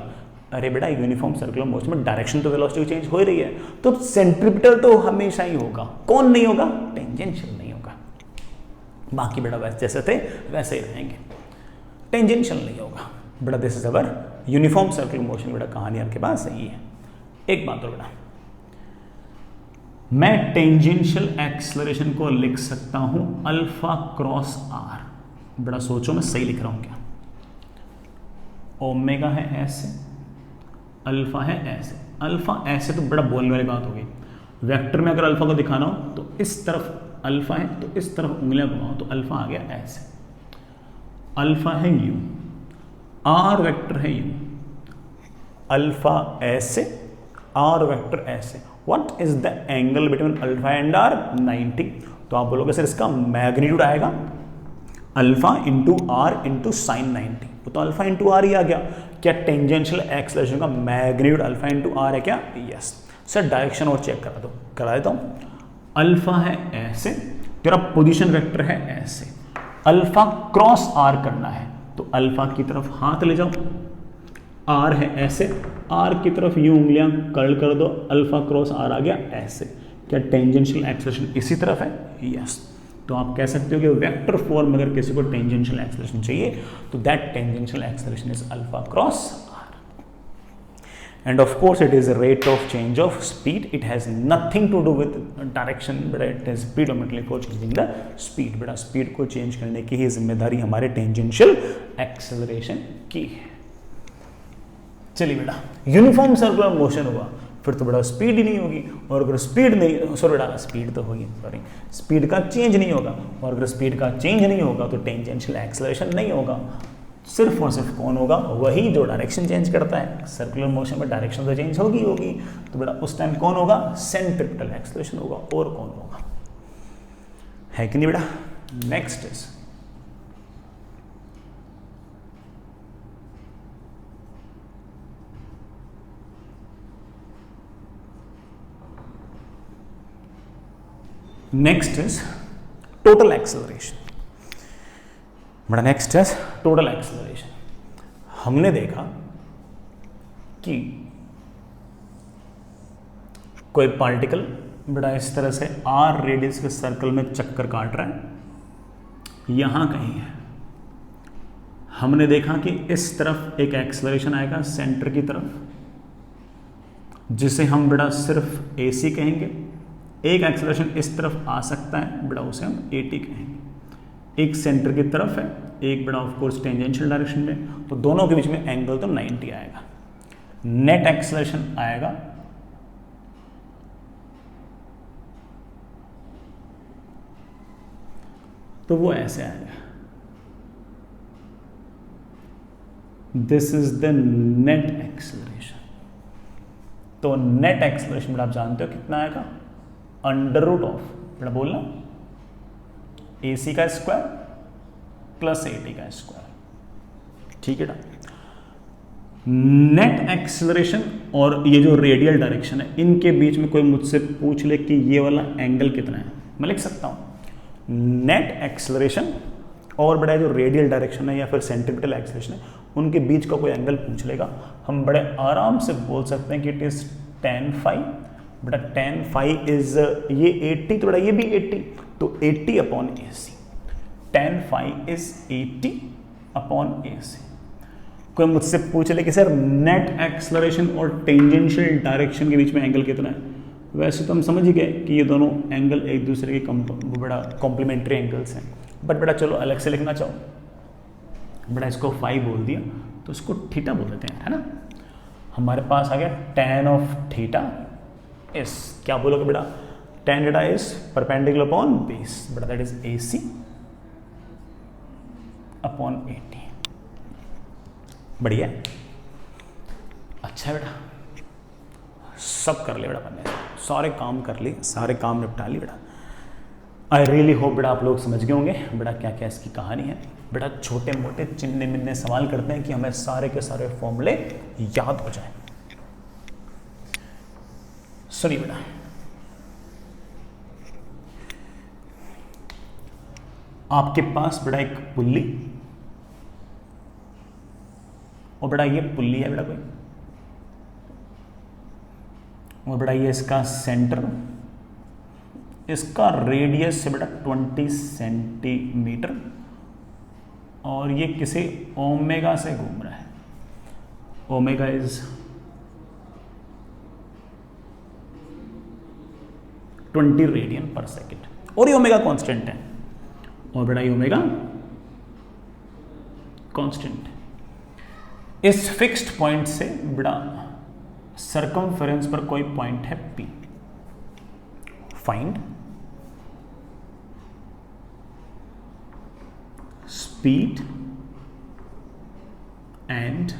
अरे बेटा यूनिफॉर्म सर्कुलर मोशन में डायरेक्शन तो वेलोसिटी चेंज हो रही है, तो सेंट्रीपिटल तो हमेशा ही होगा। कौन नहीं होगा? टेंजेंशियल नहीं होगा। बाकी बेटा वैसे जैसे थे वैसे ही रहेंगे, टेंजेंशियल नहीं होगा। बेटा this is our uniform circular motion. बेटा कहानी आपके पास सही है। एक बात और बेटा, मैं टेंजेंशियल एक्सेलरेशन को लिख सकता हूं अल्फा क्रॉस आर। बेटा सोचो मैं सही लिख रहा हूं क्या? ओमेगा है ऐसे अल्फा है ऐसे, अल्फा ऐसे तो बड़ा बोलने वाली बात हो गई। वेक्टर में अगर अल्फा को दिखाना हो तो इस तरफ अल्फा है तो इस तरफ उंगलियां घुमाओ तो अल्फा आ गया ऐसे। अल्फा है यू, आर वेक्टर है यू, अल्फा ऐसे, आर वेक्टर ऐसे। What is the angle between alpha and r? 90। तो आप बोलोगे सर इसका मैग्नीट्यूड आएगा alpha into r into sine 90। तो अल्फा इंटू आर ही आ गया। क्या टेंजेंशियल एक्सेलरेशन का मैग्नीट्यूड अल्फा इंटू आर है क्या? यस। सर डायरेक्शन और चेक करा दो, करा देता हूं। अल्फा है ऐसे, तेरा पोजीशन वेक्टर है ऐसे, अल्फा क्रॉस आर करना है तो अल्फा की तरफ हाथ ले जाओ, आर है ऐसे, आर की तरफ यूं उंगलियां कर्ल कर दो, अल्फा क्रॉस आर आ गया ऐसे। क्या टेंजेंशियल एक्सेलरेशन इसी तरफ है? यस। तो आप कह सकते हो कि वेक्टर फॉर्म अगर किसी को टेंजेंशियल एक्सेलरेशन चाहिए तो that tangential acceleration is alpha cross r. And of course it is a rate of change of speed. It has nothing to do with direction, but it is predominantly for changing the speed. बेटा speed को change करने की ही जिम्मेदारी हमारे tangential acceleration की है। चलिए बेटा, यूनिफॉर्म सर्कुलर मोशन हुआ फिर तो बड़ा स्पीड ही नहीं होगी, और अगर स्पीड नहीं, सॉरी बेटा स्पीड तो होगी, सॉरी स्पीड का चेंज नहीं होगा, और अगर स्पीड का चेंज नहीं होगा तो टेंजेंशियल एक्सेलरेशन नहीं होगा। सिर्फ और सिर्फ कौन होगा? वही जो डायरेक्शन चेंज करता है। सर्कुलर मोशन में डायरेक्शन तो चेंज होगी, तो बेटा उस टाइम कौन होगा? सेंट्रिपेटल एक्सेलरेशन होगा, और कौन होगा? है कि नहीं बेटा? Next is total acceleration. बड़ा नेक्स्ट है टोटल एक्सेलरेशन। हमने देखा कि कोई पार्टिकल बड़ा इस तरह से आर रेडियस के सर्कल में चक्कर काट रहा है, यहां कहीं है। हमने देखा कि इस तरफ एक एक्सेलरेशन आएगा सेंटर की तरफ, जिसे हम बड़ा सिर्फ AC कहेंगे। एक एक्सेलरेशन इस तरफ आ सकता है बड़ा, उसे हम AT कहेंगे। एक सेंटर की तरफ है, एक बड़ा ऑफ कोर्स टेंजेंशियल डायरेक्शन में, तो दोनों के बीच में एंगल तो 90 आएगा। नेट एक्सेलरेशन आएगा तो वो ऐसे आएगा, this is the net acceleration. तो नेट एक्सेलरेशन आप जानते हो कितना आएगा? अंडर रूट ऑफ बेटा बोलना AC का स्क्वायर प्लस AT का स्क्वायर। ठीक है ना? नेट एक्सेलरेशन और ये जो रेडियल डायरेक्शन है, इनके बीच में कोई मुझसे पूछ ले कि ये वाला एंगल कितना है, मैं लिख सकता हूं नेट एक्सेलरेशन और बड़ा जो रेडियल डायरेक्शन है या फिर सेंट्रिपेटल एक्सेलरेशन है, उनके बीच का कोई एंगल पूछ लेगा, हम बड़े आराम से बोल सकते हैं कि इट इज tan phi। बेटा tan phi इज ये 80, तो बड़ा ये भी 80, तो 80 upon AC। tan phi is 80 upon AC। कोई मुझसे पूछ ले कि सर नेट एक्सेलरेशन और टेंजेंशियल डायरेक्शन के बीच में एंगल कितना है, वैसे तो हम समझ ही गए कि ये दोनों एंगल एक दूसरे के बड़ा कॉम्प्लीमेंट्री एंगल्स हैं, बट बेटा चलो अलग से लिखना चाहो, बेटा इसको फाई बोल दिया तो इसको थीटा बोल देते हैं, है ना? हमारे पास आ गया tan ऑफ थीटा इज, क्या बोलोगे बेटा? tan theta is perpendicular upon base, बेटा that is AC upon AT। बढ़िया, अच्छा बेटा, सब कर ले बेटा, बनने सारे काम कर लिए, सारे काम निपटा लिए बेटा। आई रियली होप बेटा आप लोग समझ गए होंगे बेटा क्या क्या इसकी कहानी है। बेटा छोटे मोटे चिन्ने मिन्ने सवाल करते हैं कि हमें सारे के सारे फॉर्मूले याद हो जाए। सुनिए बेटा, आपके पास बेटा एक पुल्ली, और बेटा ये पुल्ली है बेटा कोई, और बेटा ये इसका सेंटर, इसका रेडियस है बेटा 20 सेंटीमीटर, और ये किसी ओमेगा से घूम रहा है। Omega is 20 radian per second, और ये ओमेगा कांस्टेंट है, और बेटा ये ओमेगा कांस्टेंट। इस फिक्स्ड पॉइंट से बेटा सरकमफेरेंस पर कोई पॉइंट है P, find speed and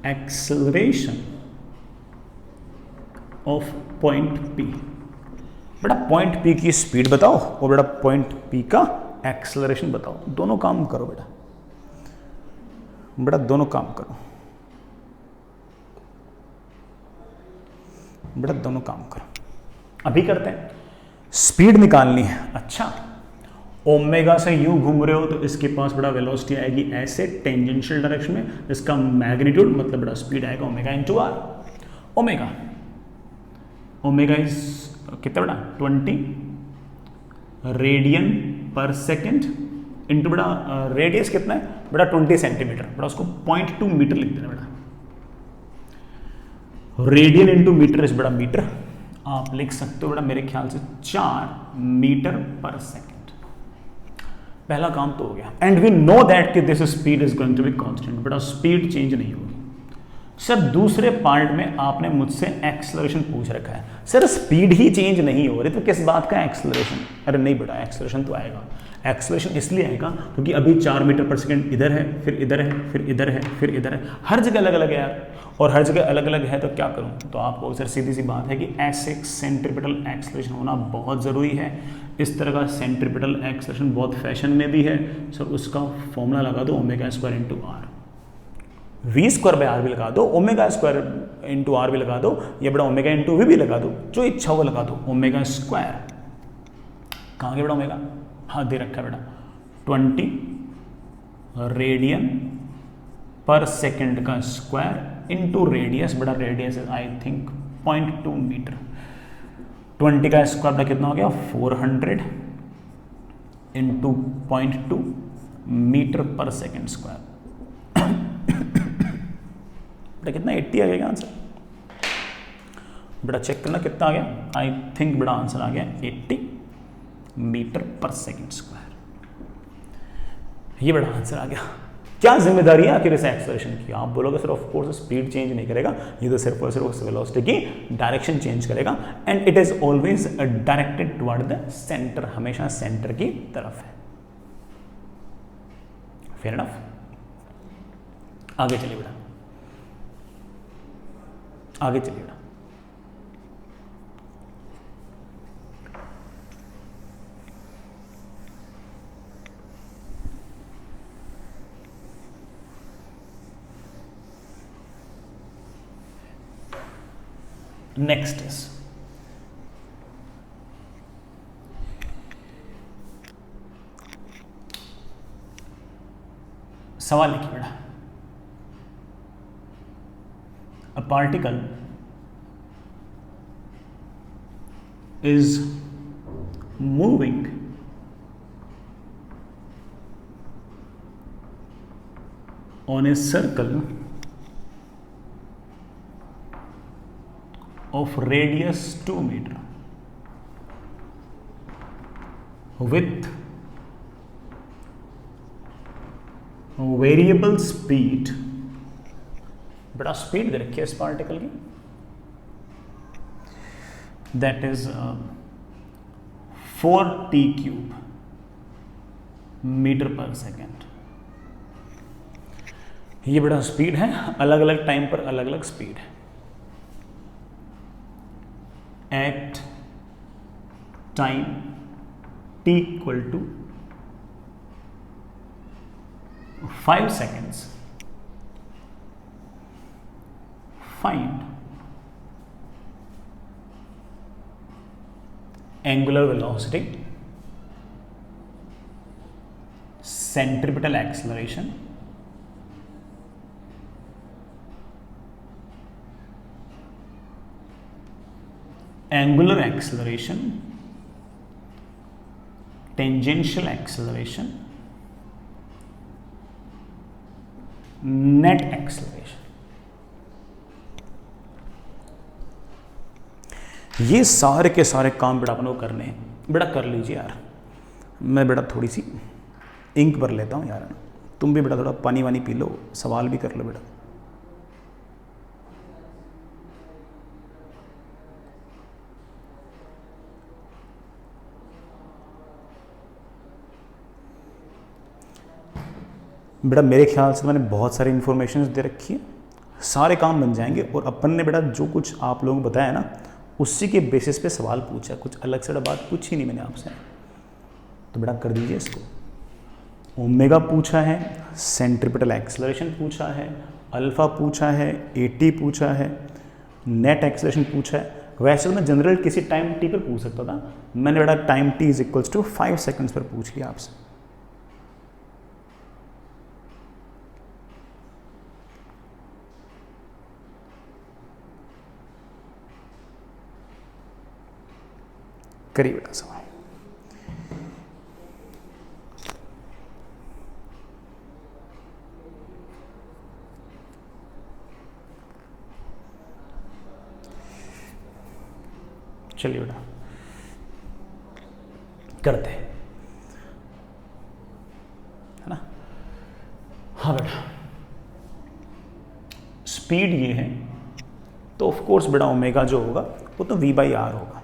acceleration of point P। बेटा पॉइंट P की स्पीड बताओ और बेटा पॉइंट P का एक्सेलरेशन बताओ, दोनों काम करो बेटा, बेटा दोनों काम करो, बेटा दोनों काम करो। अभी करते हैं, स्पीड निकालनी है। अच्छा, ओमेगा से यूं घूम रहे हो तो इसके पास बड़ा वेलोसिटी आएगी ऐसे टेंजेंशियल डायरेक्शन में, इसका मैग्नीट्यूड मतलब बड़ा स्पीड आएगा omega into r. Omega omega is कितना बड़ा 20 रेडियन पर सेकेंड इंटू बड़ा रेडियस कितना है बड़ा 20 सेंटीमीटर, बड़ा उसको 0.2 मीटर लिख देना बेटा। रेडियन इंटू मीटर इस बड़ा मीटर, आप लिख सकते हो बड़ा मेरे ख्याल से 4 मीटर पर सेकेंड। पहला काम तो हो गया। एंड वी नो दैट कि this speed is going to be constant, बड़ा स्पीड चेंज नहीं होगी। सर दूसरे पार्ट में आपने मुझसे एक्सेलरेशन पूछ रखा है, सर स्पीड ही चेंज नहीं हो रही तो किस बात का एक्सेलरेशन? अरे नहीं बेटा, एक्सेलरेशन तो आएगा। एक्सेलरेशन इसलिए आएगा क्योंकि अभी 4 मीटर पर सेकंड इधर है, फिर इधर है, फिर इधर है, फिर इधर है, हर जगह अलग अलग है यार, और हर जगह अलग अलग है तो क्या करूं? तो आपको सर सीधी सी बात है कि ऐसे सेंट्रीपिटल एक्सेलरेशन होना बहुत ज़रूरी है। इस तरह का सेंट्रीपिटल एक्सेलरेशन बहुत फैशन में भी है सर, उसका फॉर्मूला लगा दो omega square into r, v square by r भी लगा दो, ओमेगा स्क्वायर इंटू आर भी लगा दो, या बड़ा ओमेगा इंटू वी भी लगा दो, जो इच्छा हो लगा दो। ओमेगा स्क्वायर कहाँ गया बड़ा ओमेगा? हाँ दे रखा है बेटा, 20 रेडियन पर सेकेंड का स्क्वायर इंटू रेडियस, बड़ा रेडियस आई थिंक 0.2 मीटर। 20 का स्क्वायर बड़ा कितना हो गया? 400 into 0.2 metre per second square, बेटा कितना 80 आ गया आंसर। बेटा चेक करना कितना आ गया, आई थिंक बड़ा आंसर आ गया 80 मीटर पर सेकेंड स्क्वायर। ये बड़ा आंसर आ गया। क्या जिम्मेदारी है आखिर इस एक्सेलरेशन की? आप बोलोगे sir of course speed change नहीं करेगा, ये तो सिर्फ और सिर्फ उस वेलोसिटी की डायरेक्शन चेंज करेगा, and it is always directed toward the centre, हमेशा सेंटर की तरफ है। Fair enough? आगे चलिए बेटा, आगे चलिए बेटा। नेक्स्ट इज सवाल लिखिए बेटा, a particle is moving on a circle of radius 2 meter with variable speed, बड़ा स्पीड दे रखी है इस पार्टिकल की, that is 4t³ metre per second. ये बड़ा स्पीड है, अलग अलग टाइम पर अलग अलग स्पीड है। At time t equal to 5 seconds find angular velocity, centripetal acceleration, angular acceleration, tangential acceleration, net acceleration। ये सारे के सारे काम बेटा अपन को करने हैं, बेटा कर लीजिए यार। मैं बेटा थोड़ी सी इंक भर लेता हूँ यार, तुम भी बेटा थोड़ा पानी वानी पी लो, सवाल भी कर लो बेटा। बेटा मेरे ख्याल से मैंने बहुत सारी इन्फॉर्मेशन दे रखी है, सारे काम बन जाएंगे। और अपन ने बेटा जो कुछ आप लोगों को बताया ना उसी के बेसिस पे सवाल पूछा, कुछ अलग से बात पूछी नहीं मैंने आपसे। तो बेटा कर दीजिए इसको। ओमेगा पूछा है, सेंट्रीपिटल एक्सेलरेशन पूछा है, अल्फा पूछा है, एटी पूछा है, नेट एक्सेलरेशन पूछा है। वैसे तो मैं जनरल किसी टाइम टी पर पूछ सकता था, मैंने बेटा time t is equals to 5 seconds पर पूछ लिया आपसे। करिए बेटा सवाल। चलिए बेटा करते हैं, है ना। हाँ बेटा स्पीड ये है तो ऑफ कोर्स बेटा ओमेगा जो होगा वो तो v बाई आर होगा।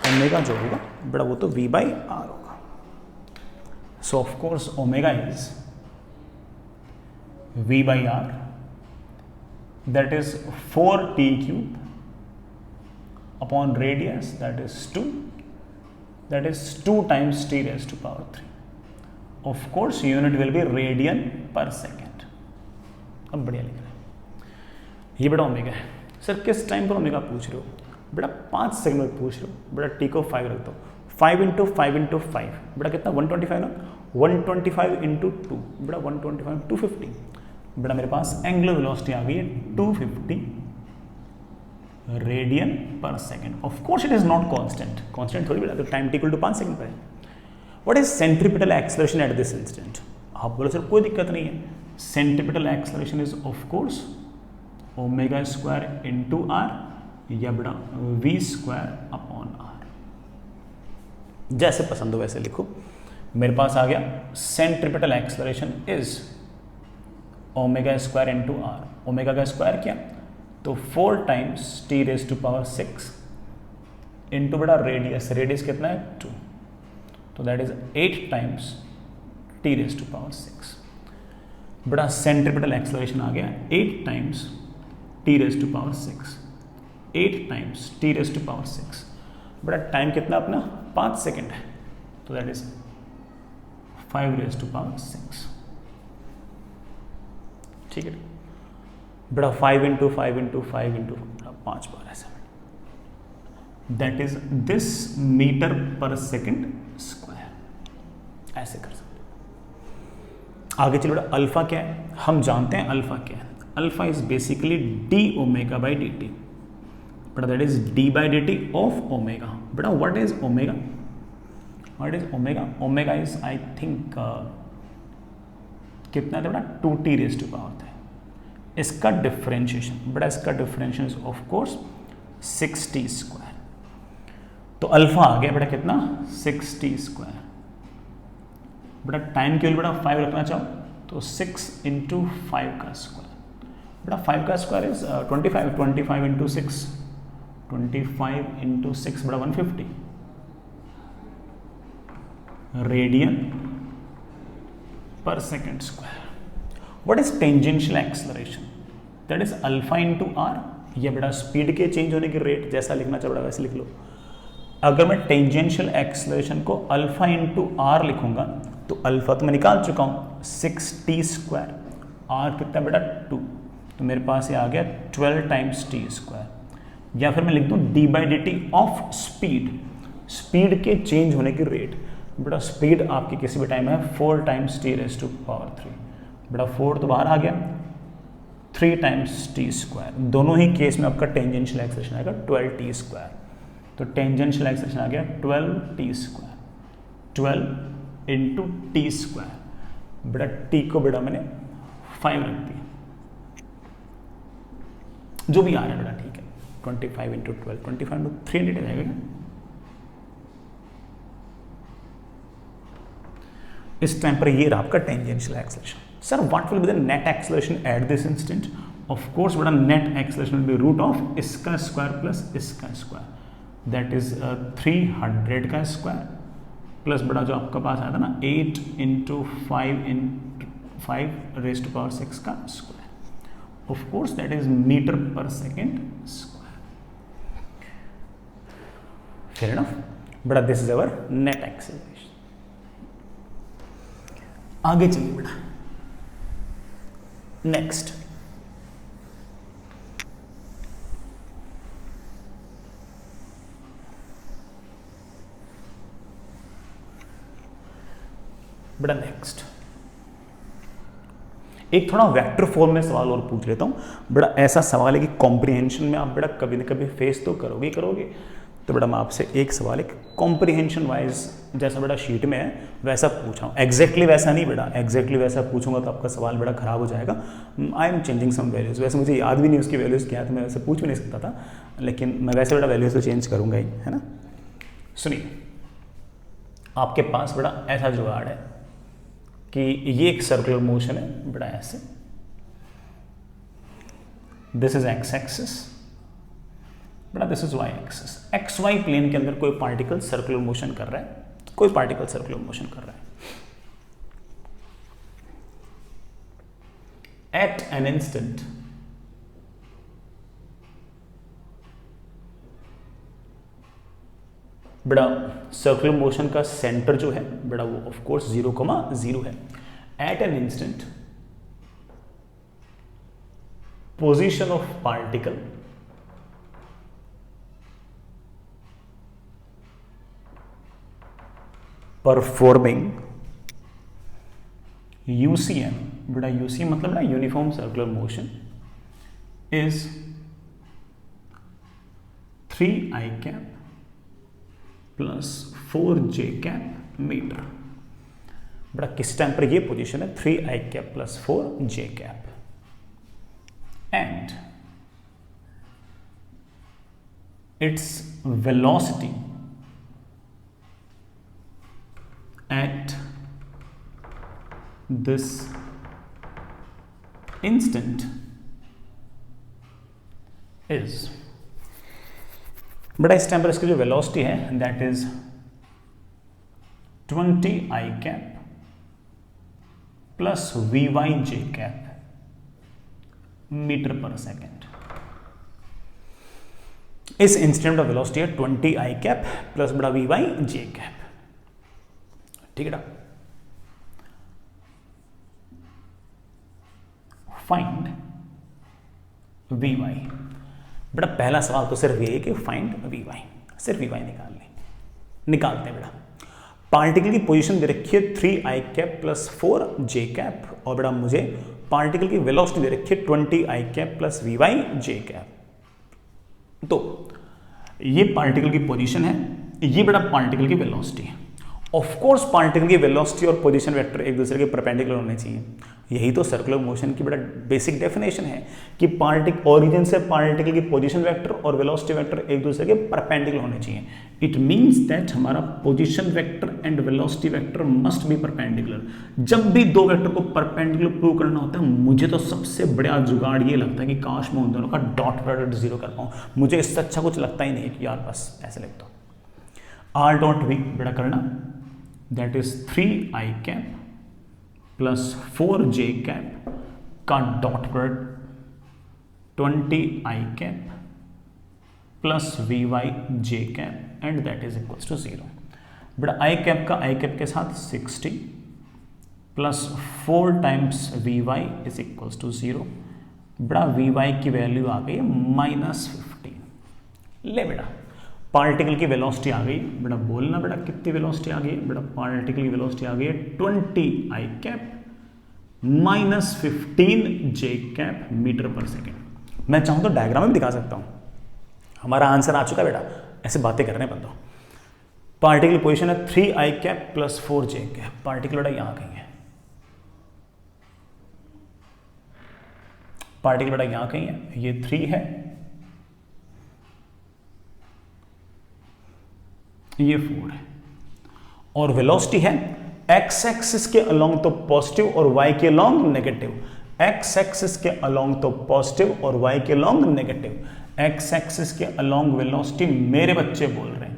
ओमेगा जो होगा बेटा वो तो v बाई आर होगा। So of course omega is v by r, that is 4t cube upon radius, that is 2 times t raised to power 3. Of course unit will be radian per second. अब बढ़िया लिख रहे हैं। ये बेटा omega है। Sir किस time पर ओमेगा पूछ रहे हो? बेटा 5 सेकंड में पूछ रहे हो। बेटा टी को 5 रख दो, 5 इंटू 5 इंटू 5 बेटा कितना 125 ना, 125 इंटू 2 बेटा 125 250। बेटा मेरे पास एंगुलर वेलोसिटी आ गई है 250 radian per second. Of course it is not constant थोड़ी बेटा, तो time t equal to 5 second पर है। What is centripetal acceleration at this instant? आप बोलो सर कोई दिक्कत नहीं है, centripetal acceleration is of course omega square into r या बेटा वी स्क्वायर अपॉन आर, जैसे पसंद हो वैसे लिखो। मेरे पास आ गया centripetal acceleration is omega square into r. Omega का स्क्वायर क्या तो 4 times t raise to power 6 into बेटा रेडियस, रेडियस कितना है 2, तो that is 8 times t raise to power 6। बेटा सेंट्रीपिटल एक्सेलरेशन आ गया 8 times t raise to power 6, 8 times t raise to power 6। बेटा टाइम कितना अपना 5 सेकेंड है, तो that is 5 raise to power 6। ठीक है बेटा 5 इंटू 5 इंटू 5 इंटू 5 बार ऐसा, that is this metre per second square. ऐसे कर सकते। आगे चलो बेटा अल्फा क्या है, हम जानते हैं अल्फा क्या है। Alpha is basically d omega by d t, बेटा that is d by d t of omega. बेटा what is omega? What is omega? Omega is I think कितना है बेटा 2t रेज टू पावर है। इसका differentiation बेटा, इसका differentiation is of course 6t square. तो अल्फा आ गया बेटा कितना 6t स्क्वायर। बेटा टाइम के लिए बेटा 5 रखना चाहो तो 6 इंटू 5 का स्क्वायर। बेटा 5 का स्क्वायर इज 25, 25 इंटू 6, 25 इंटू 6 बेटा 150 radian per second square. What is tangential acceleration? That is alpha into are, या बेटा स्पीड के चेंज होने की रेट, जैसा लिखना चाहे बेटा वैसे लिख लो। अगर मैं टेंजेंशियल एक्सेलरेशन को अल्फा इंटू आर लिखूंगा तो अल्फा तो मैं निकाल चुका हूँ 6t स्क्वायर, आर कितना बेटा 2, तो मेरे पास ये आ गया 12 टाइम्स टी स्क्वायर। या फिर मैं लिख दूँ D by d t of speed, speed के चेंज होने की रेट। बेटा स्पीड आपकी किसी भी टाइम है 4 times t raise to power 3, बेटा 4 तो बाहर आ गया, 3 टाइम्स टी स्क्वायर। दोनों ही केस में आपका टेंजेंशियल एक्सेलरेशन आएगा 12t स्क्वायर। तो टेंजेंशियल एक्सेलरेशन आ गया 12t square, 12 into T square. बेटा टी को बेटा मैंने 5 रख दिया, जो भी आ रहा है बेटा ठीक है। 25 इंटू 12, 25 इंटू 300 रहेगा। इस टाइम पर ये रहा आपका tangential acceleration. Sir, what will be the net acceleration at this instant? Of course, what a net acceleration will be root of इसका स्क्वायर प्लस इसका स्क्वायर, that is 300 का स्क्वायर प्लस बड़ा जो आपका पास आया था ना 8 इंटू 5 रेज़ टू पावर 6 का square, of course that is metre per second square. Fair enough बेटा, this is our net acceleration. आगे चलिए बेटा, नेक्स्ट बेटा, नेक्स्ट एक थोड़ा वेक्टर फॉर्म में सवाल और पूछ लेता हूं बेटा। ऐसा सवाल है कि कॉम्प्रिहेंशन में आप बेटा कभी न कभी फेस तो करोगे तो बेटा मैं आपसे एक सवाल एक कॉम्प्रिहेंशन वाइज जैसा बेटा शीट में है वैसा पूछ रहा हूँ। एग्जैक्टली वैसा नहीं बेटा, एग्जैक्टली वैसा पूछूंगा तो आपका सवाल बेटा खराब हो जाएगा। I am changing some values, वैसे मुझे याद भी नहीं उसकी वैल्यूज़ क्या है तो मैं वैसे पूछ भी नहीं सकता था, लेकिन मैं वैसे बेटा वैल्यूज़ तो चेंज करूँगा ही, है ना। सुनिए, आपके पास बेटा ऐसा जुगाड़ है कि ये एक सर्कुलर मोशन है बेटा, ऐसे दिस इज एक्स एक्सिस बेटा, this is y axis. X y plane के अंदर कोई पार्टिकल सर्कुलर मोशन कर रहा है, कोई पार्टिकल सर्कुलर मोशन कर रहा है। एट एन इंस्टेंट बेटा सर्कुलर मोशन का सेंटर जो है बेटा वो ऑफ कोर्स 0,0 है। At an instant position of particle performing UCM बेटा, यूसीएम मतलब ना uniform circular motion is 3i cap plus 4j cap metre. बेटा किस टाइम पर ये पोजीशन है 3i cap plus 4j cap and its velocity at this instant is बेटा इस टाइम पर इसकी जो वेलोसिटी है that is 20i cap plus vyj cap metre per second. इस इंस्टेंट ऑफ वेलोसिटी है 20i कैप प्लस बड़ा vyj कैप, ठीक है ना। फाइंड वी वाई बेटा, पहला सवाल तो सिर्फ ये है कि फाइंड वी वाई, सिर्फ वी वाई निकालते हैं बेटा। पार्टिकल की पोजीशन दे रखी है 3i cap plus 4j cap और बेटा मुझे पार्टिकल की वेलोसिटी दे रखी है 20i cap plus vyj cap. तो ये पार्टिकल की पोजीशन है, ये बेटा पार्टिकल की वेलोसिटी है। ऑफ कोर्स पार्टिकल की वेलोसिटी और पोजीशन वेक्टर एक दूसरे के परपेंडिकुलर होने चाहिए। यही तो सर्कुलर मोशन की बड़ा बेसिक डेफिनेशन है कि पार्टिकल ओरिजिन से पार्टिकल की पोजीशन वेक्टर और वेलोसिटी वेक्टर एक दूसरे के परपेंडिकुलर होने चाहिए। इट मींस दैट हमारा position vector and velocity vector must be perpendicular. जब भी दो वेक्टर को परपेंडिकुलर प्रूव करना होता है, मुझे तो सबसे बड़ा जुगाड़ ये लगता है कि काश मैं उन दोनों का डॉट प्रोडक्ट जीरो कर पाऊँ। मुझे इससे अच्छा कुछ लगता ही नहीं है कि यार बस ऐसे लिखता हूँ। आर डॉट वी बेटा करना that is 3i cap plus 4j cap का dot product 20i cap plus vyj cap and that is equals to 0। बेटा i कैप का i कैप के साथ 60 plus 4 times vy is equals to 0। बेटा vy की value आ गई -15। ले बेटा पार्टिकल की वेलोसिटी आ गई, बेटा बोलना बेटा कितनी वेलोसिटी आ गई है। बेटा पार्टिकल की वेलोसिटी आ गई है 20i cap minus 15j cap metre per second. मैं चाहूँ तो डायग्राम में भी दिखा सकता हूँ। हमारा आंसर आ चुका है बेटा, ऐसे बातें करने बंदो। पार्टिकल की पोजीशन है 3i cap plus 4j cap. Particle बेटा यहाँ कहीं है, पार्टिकल बेटा यहाँ कहीं है, ये 3 है, ये 4 है और वेलोसिटी है एक्स एक्सिस के अलोंग तो पॉजिटिव और वाई के अलोंग नेगेटिव। एक्स एक्सिस के अलोंग तो पॉजिटिव और वाई के अलोंग नेगेटिव। एक्स एक्सिस के अलोंग वेलोसिटी मेरे बच्चे बोल रहे हैं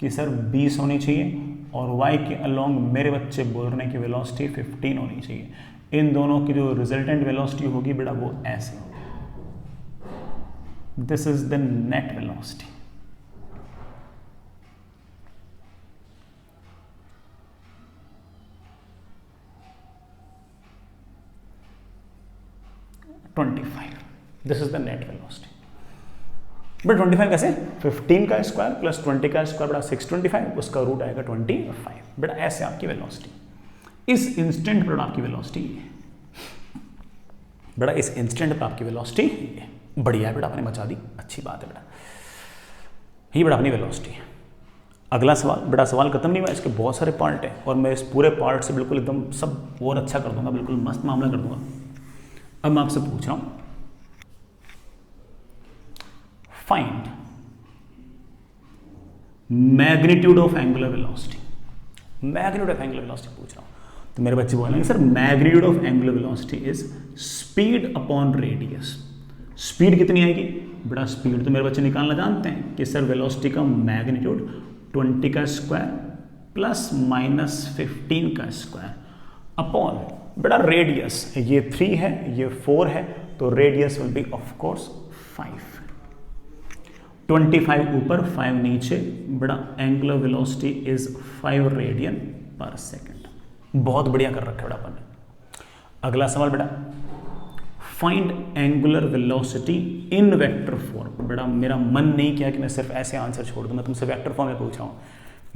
कि सर 20 होनी चाहिए और y के अलोंग मेरे बच्चे बोल रहे हैं कि वेलोसिटी 15 होनी चाहिए। इन दोनों की जो रिजल्टेंट वेलोसिटी होगी बेटा वो ऐसे होगी। This is the net velocity. This is the net velocity. But 25 कैसे? 15 का स्क्वायर प्लस 20 का स्क्वायर बड़ा 625, उसका रूट आएगा 25। बेटा ऐसे आपकी वेलोसिटी इस इंस्टेंट पर आपकी वेलोसिटी है बेटा, इस इंस्टेंट पर आपकी वेलोसिटी है। बढ़िया है बेटा, आपने बचा दी, अच्छी बात है बेटा। ये बेटा अपनी वेलोसिटी है। अगला सवाल बेटा, सवाल खत्म नहीं हुआ, इसके बहुत सारे पार्ट हैं और मैं इस पूरे पार्ट से बिल्कुल एकदम सब और अच्छा कर दूंगा, बिल्कुल मस्त मामला कर दूंगा। अब मैं आपसे पूछ रहा हूं, find magnitude of angular velocity. Magnitude of angular velocity पूछ रहा हूं, तो मेरे बच्चे बोलेंगे sir magnitude of angular velocity is speed upon radius. Speed कितनी आएगी बेटा? स्पीड तो मेरे बच्चे निकालना जानते हैं कि सर वेलोसिटी का मैग्नीट्यूड 20 का स्क्वायर प्लस माइनस 15 का स्क्वायर अपॉन बेटा रेडियस, ये 3 है ये 4 है, तो radius will be of course 5। 25 ऊपर 5 नीचे, बेटा angular velocity is 5 radian per second. बहुत बढ़िया कर रखा है बेटा अपन ने। अगला सवाल बेटा, फाइंड एंगुलर वेलोसिटी इन वेक्टर फॉर्म। बेटा मेरा मन नहीं किया कि मैं सिर्फ ऐसे आंसर छोड़ दूं, मैं तुमसे वेक्टर फॉर्म में पूछ रहा हूं।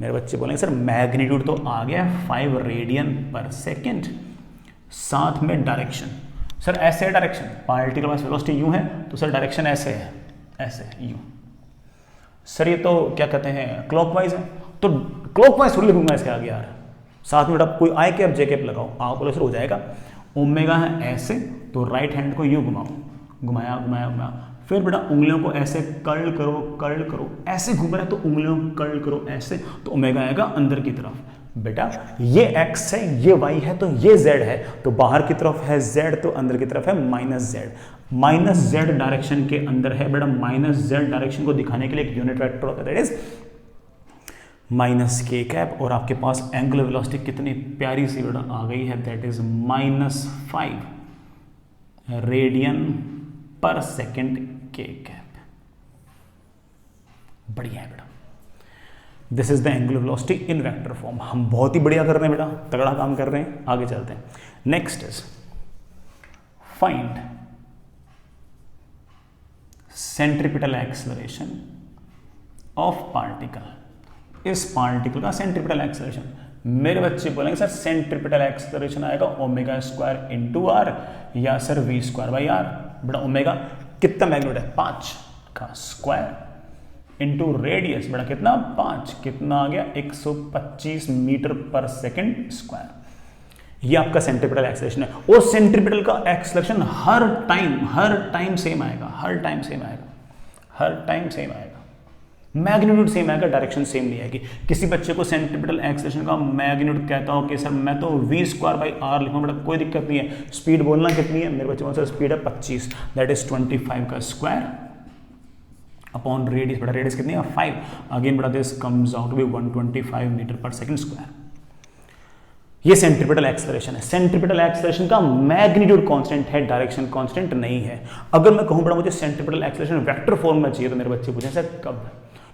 मेरे बच्चे बोलेंगे सर मैग्नीट्यूड तो आ गया 5 रेडियन पर सेकेंड, साथ में डायरेक्शन। सर ऐसे डायरेक्शन, पार्टिकल मास वेलोसिटी यूं है तो सर डायरेक्शन ऐसे है, ऐसे यूं। सर ये तो क्या कहते हैं क्लॉकवाइज है, तो क्लॉकवाइज थोड़ी लिखूंगा इसके आगे यार। साथ में बेटा कोई आई कैप जे कैप लगाओ, आप बोले सर हो जाएगा। ओमेगा है ऐसे, तो राइट हैंड को यूं घुमाओ, घुमाया घुमाया घुमाया, फिर बेटा उंगलियों को ऐसे कर्ल करो, ऐसे घूम रहा है तो उंगलियों को कर्ल करो ऐसे, तो ओमेगा आएगा अंदर की तरफ। बेटा ये x है ये y है तो ये z है, तो बाहर की तरफ है z तो अंदर की तरफ है minus z। Minus z direction के अंदर है बेटा, माइनस z डायरेक्शन को दिखाने के लिए एक यूनिट वेक्टर होता है, दैट इज माइनस के कैप। और आपके पास एंगुलर वेलोसिटी कितनी प्यारी सी बेटा आ गई है, that is -5 radian per second के कैप। बढ़िया है बेटा, this is the angular velocity in vector form. हम बहुत ही बढ़िया कर रहे हैं बेटा, तगड़ा काम कर रहे हैं। आगे चलते हैं। Next is find centripetal acceleration of particle. इस पार्टिकल का सेंट्रीपिटल एक्सेलरेशन, मेरे बच्चे बोलेंगे सर सेंट्रीपिटल एक्सेलरेशन आएगा ओमेगा स्क्वायर इंटू आर या sir v square by are. बेटा ओमेगा कितना मैग्नीट्यूड है 5 का स्क्वायर इंटू रेडियस, बेटा कितना 5, कितना आ गया 125 मीटर पर सेकेंड स्क्वायर। ये आपका सेंट्रीपिटल एक्सेलरेशन है। और सेंट्रीपिटल का एक्सेलरेशन हर टाइम सेम आएगा, हर टाइम सेम आएगा, मैग्नीट्यूड सेम आएगा, डायरेक्शन सेम नहीं आएगी। किसी बच्चे को सेंट्रीपिटल एक्सेलरेशन का मैग्नीट्यूड कहता हो कि सर मैं तो वी स्क्वायर बाई आर लिखूंगा, बेटा कोई दिक्कत नहीं है। स्पीड बोलना कितनी है, मेरे बच्चे को सर स्पीड है 25, दैट इज 25 का स्क्वायर अपॉन रेडियस। बेटा रेडियस कितनी है 5, अगेन बेटा this comes out to be 125 metre per second square. ये सेंट्रीपिटल एक्सेलरेशन है। सेंट्रीपिटल एक्सेलरेशन का मैग्नीट्यूड कांस्टेंट है, डायरेक्शन कांस्टेंट नहीं है। अगर मैं कहूं बेटा मुझे सेंट्रीपिटल एक्सेलरेशन वेक्टर फॉर्म में चाहिए, तो मेरे बच्चे पूछें सर कब,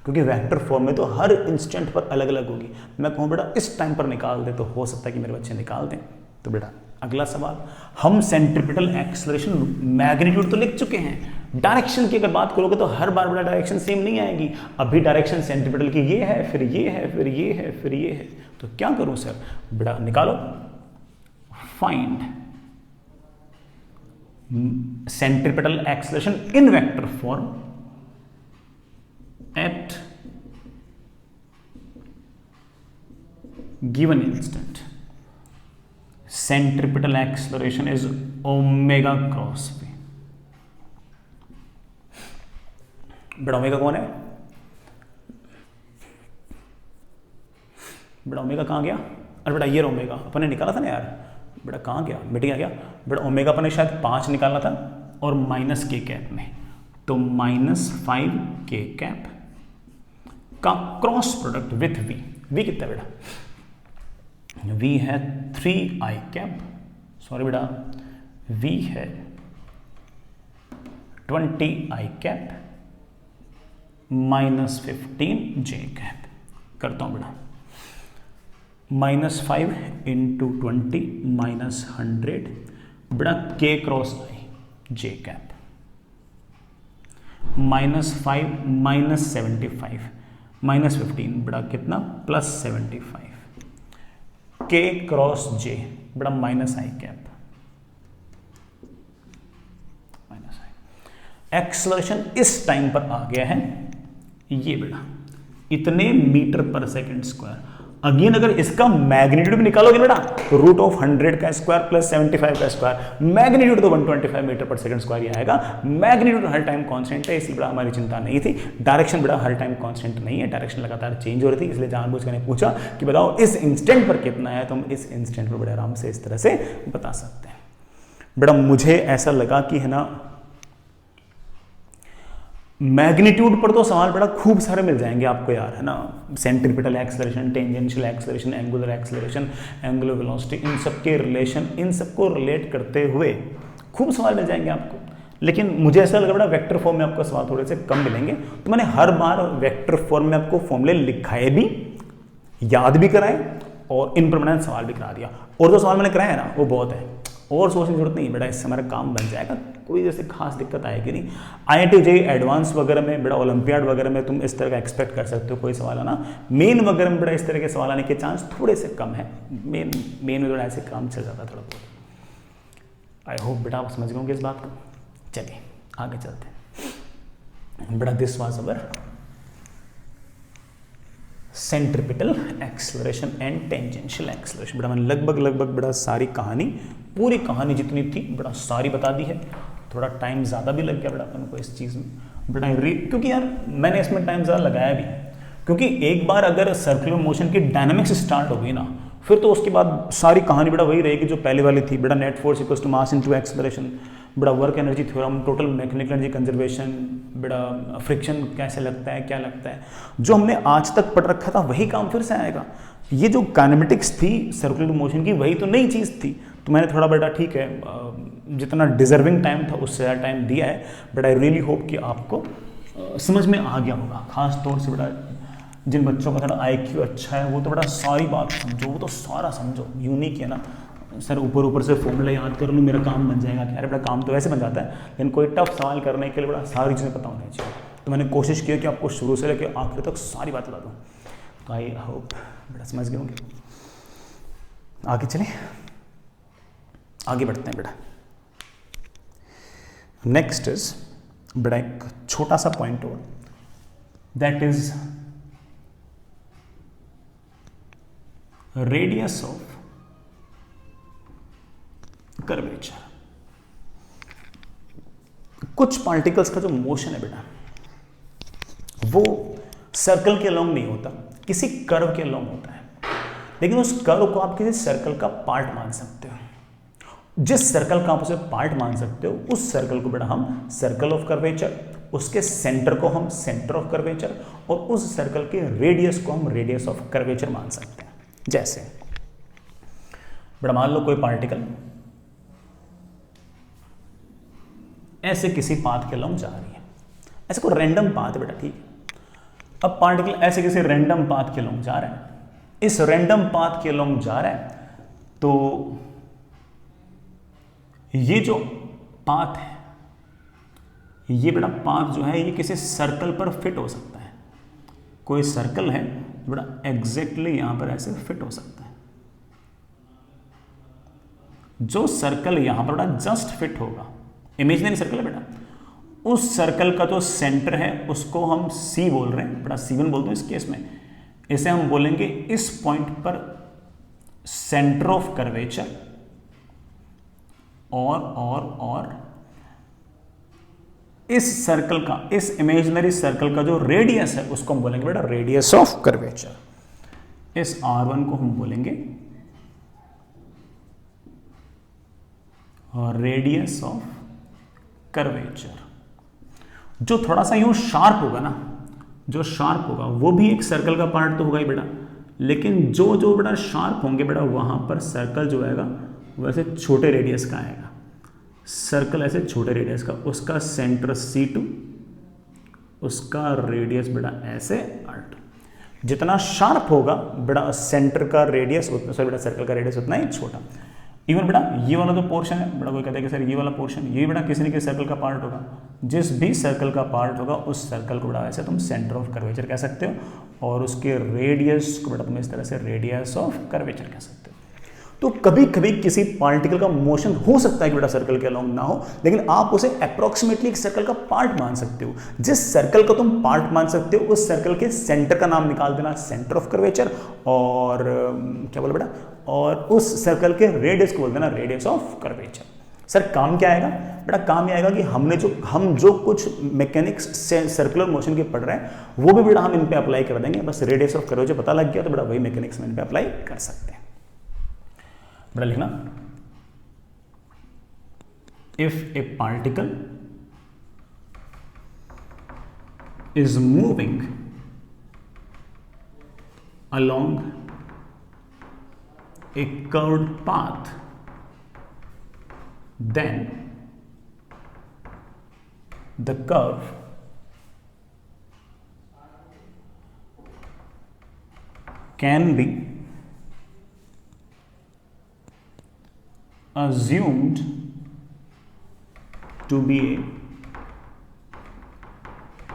क्योंकि वेक्टर फॉर्म में तो हर इंस्टेंट पर अलग अलग होगी। मैं कहूं बेटा इस टाइम पर निकाल दे, तो हो सकता है कि मेरे बच्चे निकाल दें। तो बेटा अगला सवाल, हम सेंट्रीपिटल एक्सेलरेशन मैग्नीट्यूड तो लिख चुके हैं, डायरेक्शन की अगर बात करोगे तो हर बार बेटा डायरेक्शन सेम नहीं आएगी। अभी डायरेक्शन सेंट्रीपिटल की ये है, फिर ये है, फिर ये है, फिर ये है, तो क्या करूं सर? बेटा निकालो, find centripetal acceleration in vector form at given instant. Centripetal acceleration is omega cross v. बेटा ओमेगा कौन है? बेटा ओमेगा कहाँ गया? अरे बेटा ये ओमेगा अपन ने निकाला था ना यार, बेटा कहाँ गया, मिट गया क्या? बेटा ओमेगा अपन ने शायद 5 निकाला था और माइनस के कैप में, तो -5 के कैप का cross product with v. V कितना बेटा v है 3i कैप, सॉरी बेटा v है 20i कैप -15j कैप। करता हूं बेटा, -5 इंटू 20 -100 बेटा k cross i j cap, -5 -75 -15 बेटा कितना +75 k क्रॉस j बेटा -i कैप, एक्सलरेशन इस टाइम पर आ गया है ये बेटा इतने metre per second square. Again अगर इसका मैग्नीट्यूड भी निकालोगे बेटा तो √100 का स्क्वायर प्लस 75 का स्क्वायर, मैग्नीट्यूड तो 125 मीटर पर सेकंड स्क्वायर ही आएगा। मैग्नीट्यूड हर टाइम कांस्टेंट है, इसी बड़ा हमारी चिंता नहीं थी। डायरेक्शन बड़ा हर टाइम कांस्टेंट नहीं है, डायरेक्शन लगातार चेंज हो रही थी, इसलिए जानबूझ कर पूछा कि बताओ इस इंस्टेंट पर कितना है, तो हम इस इंस्टेंट पर बड़े आराम से इस तरह से बता सकते हैं। बेटा मुझे ऐसा लगा कि है ना मैग्नीट्यूड पर तो सवाल बड़ा खूब सारे मिल जाएंगे आपको यार, है ना, centripetal acceleration, tangential acceleration, angular acceleration, angular velocity, इन सबके रिलेशन, इन सबको रिलेट करते हुए खूब सवाल मिल जाएंगे आपको। लेकिन मुझे ऐसा लगा बड़ा वेक्टर फॉर्म में आपको सवाल थोड़े से कम मिलेंगे, तो मैंने हर बार वेक्टर फॉर्म में आपको फॉर्मूले लिखाए भी, याद भी कराए और इन परमानेंट सवाल भी करा दिया। और जो सवाल मैंने कराया है ना वो बहुत है, और सोचने की जरूरत नहीं बेटा, इससे हमारा काम बन जाएगा, कोई जैसे खास दिक्कत आएगी नहीं। IIT JEE एडवांस वगैरह में बेटा, ओलंपियाड वगैरह में तुम इस तरह का एक्सपेक्ट कर सकते हो कोई सवाल आना। मेन वगैरह में बेटा इस तरह के सवाल आने के चांस थोड़े से कम है, मेन में थोड़ा ऐसे काम चल जाता है थोड़ा बहुत। आई होप बेटा आप समझ गए होंगे इस बात को। चलिए आगे चलते हैं बेटा। This was our centripetal acceleration and tangential acceleration. बेटा मैंने लगभग बेटा सारी कहानी, पूरी कहानी जितनी थी बेटा सारी बता दी है। थोड़ा टाइम ज़्यादा भी लग गया बेटा अपन को इस चीज़ में बेटा, क्योंकि यार मैंने इसमें टाइम ज़्यादा लगाया भी, क्योंकि एक बार अगर सर्कुलर मोशन की डायनामिक्स स्टार्ट हो गई ना, फिर तो उसके बाद सारी कहानी बेटा वही रहेगी जो पहले वाली थी बेटा। Net force equals to mass into acceleration, बेटा work energy theorem, total mechanical energy conservation, बेटा फ्रिक्शन कैसे लगता है, क्या लगता है, जो हमने आज तक पढ़ रखा था वही काम फिर से आएगा। ये जो काइनेमेटिक्स थी सर्कुलर मोशन की वही तो नई चीज़ थी, तो मैंने थोड़ा बेटा ठीक है जितना डिजर्विंग टाइम था उससे ज़्यादा टाइम दिया है, बट आई रियली होप कि आपको समझ में आ गया होगा। खास तौर से बेटा जिन बच्चों का थोड़ा IQ अच्छा है वो तो बेटा सारी बात समझो, वो तो सारा समझो। यूनिक है ना सर, ऊपर से फॉर्मूला याद कर लूँ मेरा काम बन जाएगा, क्या बेटा काम तो वैसे बन जाता है, लेकिन कोई टफ सवाल करने के लिए बड़ा सारी चीज़ें पता होनी चाहिए। तो मैंने कोशिश की कि आपको शुरू से लेकर आखिर तक सारी बात बता दूँ, तो आई होप बेटा समझ गए होंगे। आगे चलें, आगे बढ़ते हैं बेटा। नेक्स्ट इज बेटा एक छोटा सा पॉइंट और, that is radius of curvature. कुछ पार्टिकल्स का जो मोशन है बेटा वो सर्कल के अलोंग नहीं होता, किसी कर्व के अलोंग होता है, लेकिन उस कर्व को आप किसी सर्कल का पार्ट मान सकते हो। जिस सर्कल का आप उसे पार्ट मान सकते हो उस सर्कल को बेटा हम सर्कल ऑफ कर्वेचर, उसके सेंटर को हम सेंटर ऑफ कर्वेचर, और उस सर्कल के रेडियस को हम रेडियस ऑफ कर्वेचर मान सकते हैं। जैसे बेटा मान लो कोई पार्टिकल ऐसे किसी पाथ के अलोंग जा रही है, ऐसे कोई रैंडम पाथ है बेटा, ठीक है। अब पार्टिकल ऐसे किसी रैंडम पाथ के अलोंग जा रहा है, इस रैंडम पाथ के अलोंग जा रहा है, तो ये जो पाथ है, ये बेटा पाथ जो है ये किसी सर्कल पर फिट हो सकता है। कोई सर्कल है बेटा एग्जैक्टली यहां पर ऐसे फिट हो सकता है। जो सर्कल यहां पर बेटा जस्ट फिट होगा, इमेजिनरी सर्कल है बेटा, उस सर्कल का जो सेंटर है उसको हम C बोल रहे हैं बेटा, C1 बोल दो इस केस में। इसे हम बोलेंगे इस पॉइंट पर सेंटर ऑफ कर्वेचर, और इस सर्कल का, इस इमेजिनरी सर्कल का जो रेडियस है उसको हम बोलेंगे बेटा रेडियस ऑफ कर्वेचर। इस R1 को हम बोलेंगे रेडियस ऑफ कर्वेचर। जो थोड़ा सा यूं शार्प होगा ना, जो शार्प होगा वो भी एक सर्कल का पार्ट तो होगा ही बेटा, लेकिन जो जो बेटा शार्प होंगे बेटा वहाँ पर सर्कल जो आएगा वैसे छोटे रेडियस का आएगा, सर्कल ऐसे छोटे रेडियस का, उसका सेंटर C2, उसका रेडियस बेटा ऐसे R2। जितना शार्प होगा बेटा सेंटर का रेडियस उतना, सॉरी बेटा सर्कल का रेडियस उतना ही छोटा। इवन बेटा ये वाला जो पोर्शन है बेटा, कोई कहता है कि सर ये वाला पोर्शन, ये बेटा किसी न किसी सर्कल का पार्ट होगा, जिस भी सर्कल का पार्ट होगा उस सर्कल को बेटा ऐसे तुम सेंटर ऑफ कर्वेचर कह सकते हो, और उसके रेडियस को बेटा तुम इस तरह से रेडियस ऑफ कर्वेचर कह सकते हो। तो कभी कभी किसी पार्टिकल का मोशन हो सकता है कि बेटा सर्कल के अलोंग ना हो, लेकिन आप उसे अप्रोक्सीमेटली एक सर्कल का पार्ट मान सकते हो। जिस सर्कल का तुम पार्ट मान सकते हो उस सर्कल के सेंटर का नाम निकाल देना सेंटर ऑफ कर्वेचर, और क्या बोला बेटा, और उस सर्कल के रेडियस को बोल देना रेडियस ऑफ कर्वेचर। सर काम क्या आएगा बेटा, काम ये आएगा कि हम जो कुछ मैकेनिक्स से सर्कुलर मोशन के पढ़ रहे हैं वो भी बेटा हम इन पे अप्लाई कर देंगे। बस रेडियस ऑफ कर्वेचर पता लग गया तो बेटा वही मैकेनिक्स में इन पे अप्लाई कर सकते हैं। बेटा लिखना, if A particle is moving along a curved path, then the curve can be assumed to be a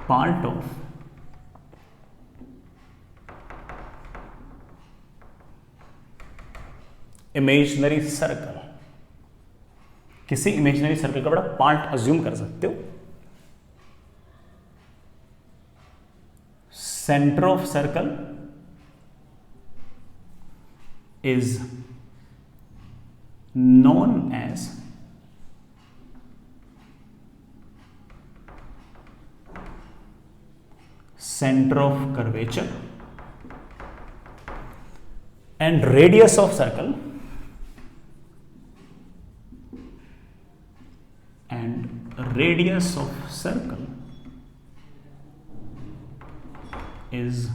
part of imaginary circle. किसी इमेजिनरी सर्कल का बड़ा पार्ट अज्यूम कर सकते हो। Centre of circle is known as centre of curvature, and radius of circle radius of circle is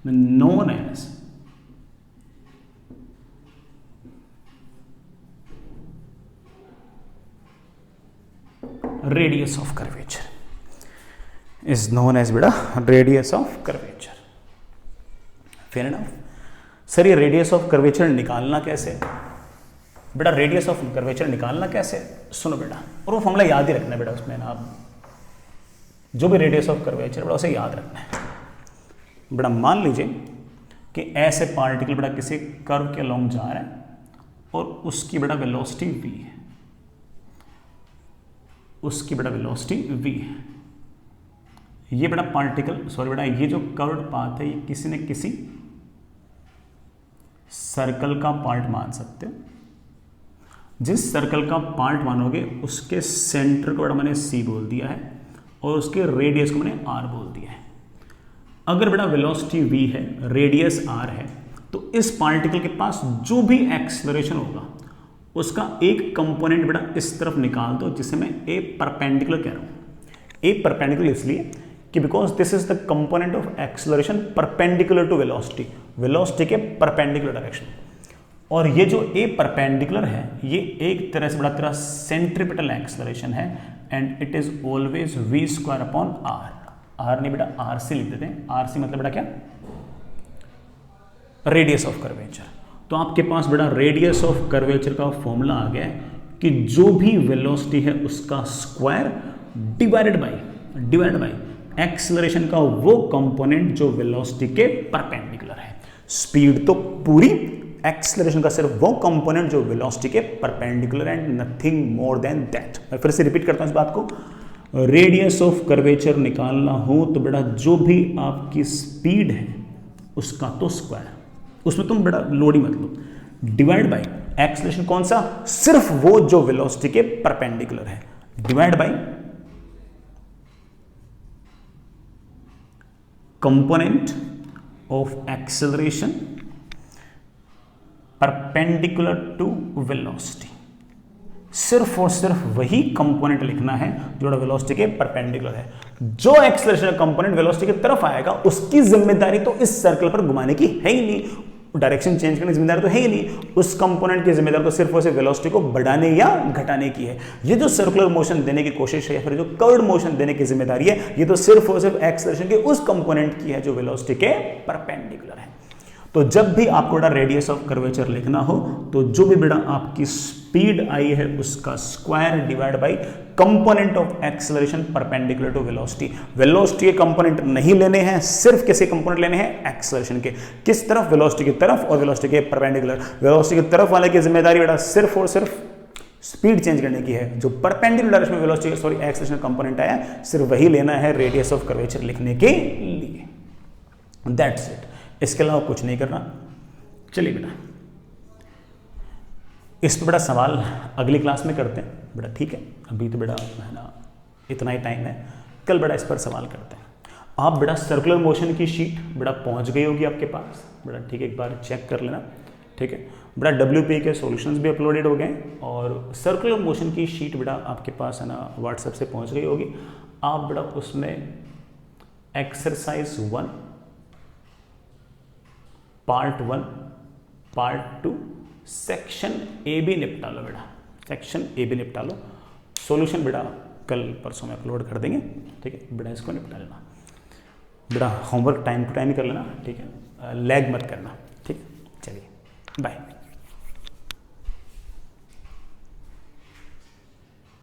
known as radius of curvature, is known as बेटा radius of curvature। Fair enough. Sir ये radius of curvature निकालना कैसे बेटा, radius of curvature निकालना कैसे, सुनो बेटा, और वो फॉर्मूला याद ही रखना है बेटा, उसमें ना जो भी रेडियस ऑफ कर्वेचर बेटा उसे याद रखना है बेटा। मान लीजिए कि ऐसे पार्टिकल बेटा किसी कर्व के अलोंग जा रहा है और उसकी बेटा वेलोसिटी v है, उसकी बेटा वेलोसिटी v है। ये बेटा पार्टिकल, सॉरी बेटा, ये जो कर्व्ड पाथ है ये किसी न किसी सर्कल का पार्ट मान सकते हो। जिस सर्कल का पार्ट मानोगे उसके सेंटर को बेटा मैंने C बोल दिया है और उसके रेडियस को मैंने R बोल दिया है। अगर बेटा वेलोसिटी v है, रेडियस R है, तो इस पार्टिकल के पास जो भी एक्सेलरेशन होगा उसका एक कंपोनेंट बेटा इस तरफ निकाल दो, जिसे मैं A परपेंडिकुलर कह रहा हूं। A परपेंडिकुलर इसलिए कि because this is the component of acceleration perpendicular to velocity, velocity के परपेंडिकुलर डायरेक्शन। और ये जो A परपेंडिकुलर है ये एक तरह से बड़ा तेरा सेंट्रीपिटल एक्सेलरेशन है, and it is always v square upon r। r नहीं बेटा r से लिख देते हैं, r से मतलब बेटा क्या, रेडियस ऑफ कर्वेचर। तो आपके पास बेटा रेडियस ऑफ कर्वेचर का फॉर्मूला आ गया है कि जो भी वेलोसिटी है उसका स्क्वायर डिवाइडेड बाय एक्सेलरेशन का वो कंपोनेंट जो वेलोसिटी के परपेंडिकुलर है। स्पीड तो पूरी, एक्सेलरेशन का सिर्फ वो कंपोनेंट जो वेलोसिटी के perpendicular, and nothing more than that. मैं फिर से रिपीट करता हूं इस बात को। रेडियस ऑफ कर्वेचर निकालना हो तो बेटा जो भी आपकी स्पीड है उसका तो स्क्वायर, उसमें तुम बेटा लोड ही मत लो, डिवाइड बाय एक्सेलरेशन कौन सा, सिर्फ वो जो वेलोसिटी के परपेंडिकुलर है, divide by component of acceleration perpendicular to velocity. सिर्फ और सिर्फ वही कंपोनेंट लिखना है जो वेलोसिटी के परपेंडिकुलर है। जो एक्सेलरेशन कंपोनेंट वेलोसिटी की तरफ आएगा उसकी जिम्मेदारी तो इस सर्कल पर घुमाने की है ही नहीं, डायरेक्शन चेंज करने की जिम्मेदारी तो है ही नहीं। उस कंपोनेंट की जिम्मेदारी तो सिर्फ और सिर्फ वेलोसिटी को बढ़ाने या घटाने की है। ये जो सर्कुलर मोशन देने की कोशिश है या फिर जो कर्व्ड मोशन देने की जिम्मेदारी है, ये तो सिर्फ और सिर्फ एक्सेलरेशन के उस कंपोनेंट की है जो वेलोसिटी के परपेंडिकुलर है। तो जब भी आपको बेटा रेडियस ऑफ कर्वेचर लिखना हो तो जो भी बेटा आपकी स्पीड आई है उसका square divide by component of acceleration perpendicular to velocity. Velocity के कंपोनेंट नहीं लेने हैं, सिर्फ किसी कंपोनेंट लेने हैं एक्सेलरेशन के। किस तरफ? वेलोसिटी की तरफ, और वेलोसिटी के परपेंडिकुलर। वेलोसिटी की तरफ वाले की जिम्मेदारी बेटा सिर्फ और सिर्फ स्पीड चेंज करने की है। जो परपेंडिकुलर डायरेक्शन में वेलोसिटी एक्सेलरेशन कंपोनेंट आया सिर्फ वही लेना है रेडियस ऑफ कर्वेचर लिखने के लिए। दैट्स इट, इसके अलावा कुछ नहीं करना। चलिए बेटा इस पर बेटा सवाल अगली क्लास में करते हैं बेटा, ठीक है? अभी तो बेटा है ना इतना ही टाइम है, कल बेटा इस पर सवाल करते हैं। आप बेटा सर्कुलर मोशन की शीट बेटा पहुंच गई होगी आपके पास बेटा, ठीक है? एक बार चेक कर लेना, ठीक है बेटा? WPA के सॉल्यूशंस भी अपलोडेड हो गए और सर्कुलर मोशन की शीट बेटा आपके पास है ना व्हाट्सएप से पहुंच गई होगी। आप बेटा उसमें exercise 1 part 1 part 2 section A B निपटा लो बेटा, सेक्शन ए बी निपटा लो। सॉल्यूशन बेटा कल परसों में अपलोड कर देंगे, ठीक है बेटा? इसको निपटा लेना बेटा, होमवर्क टाइम टू टाइम ही कर लेना, ठीक है? लैग मत करना, ठीक है? चलिए बाय।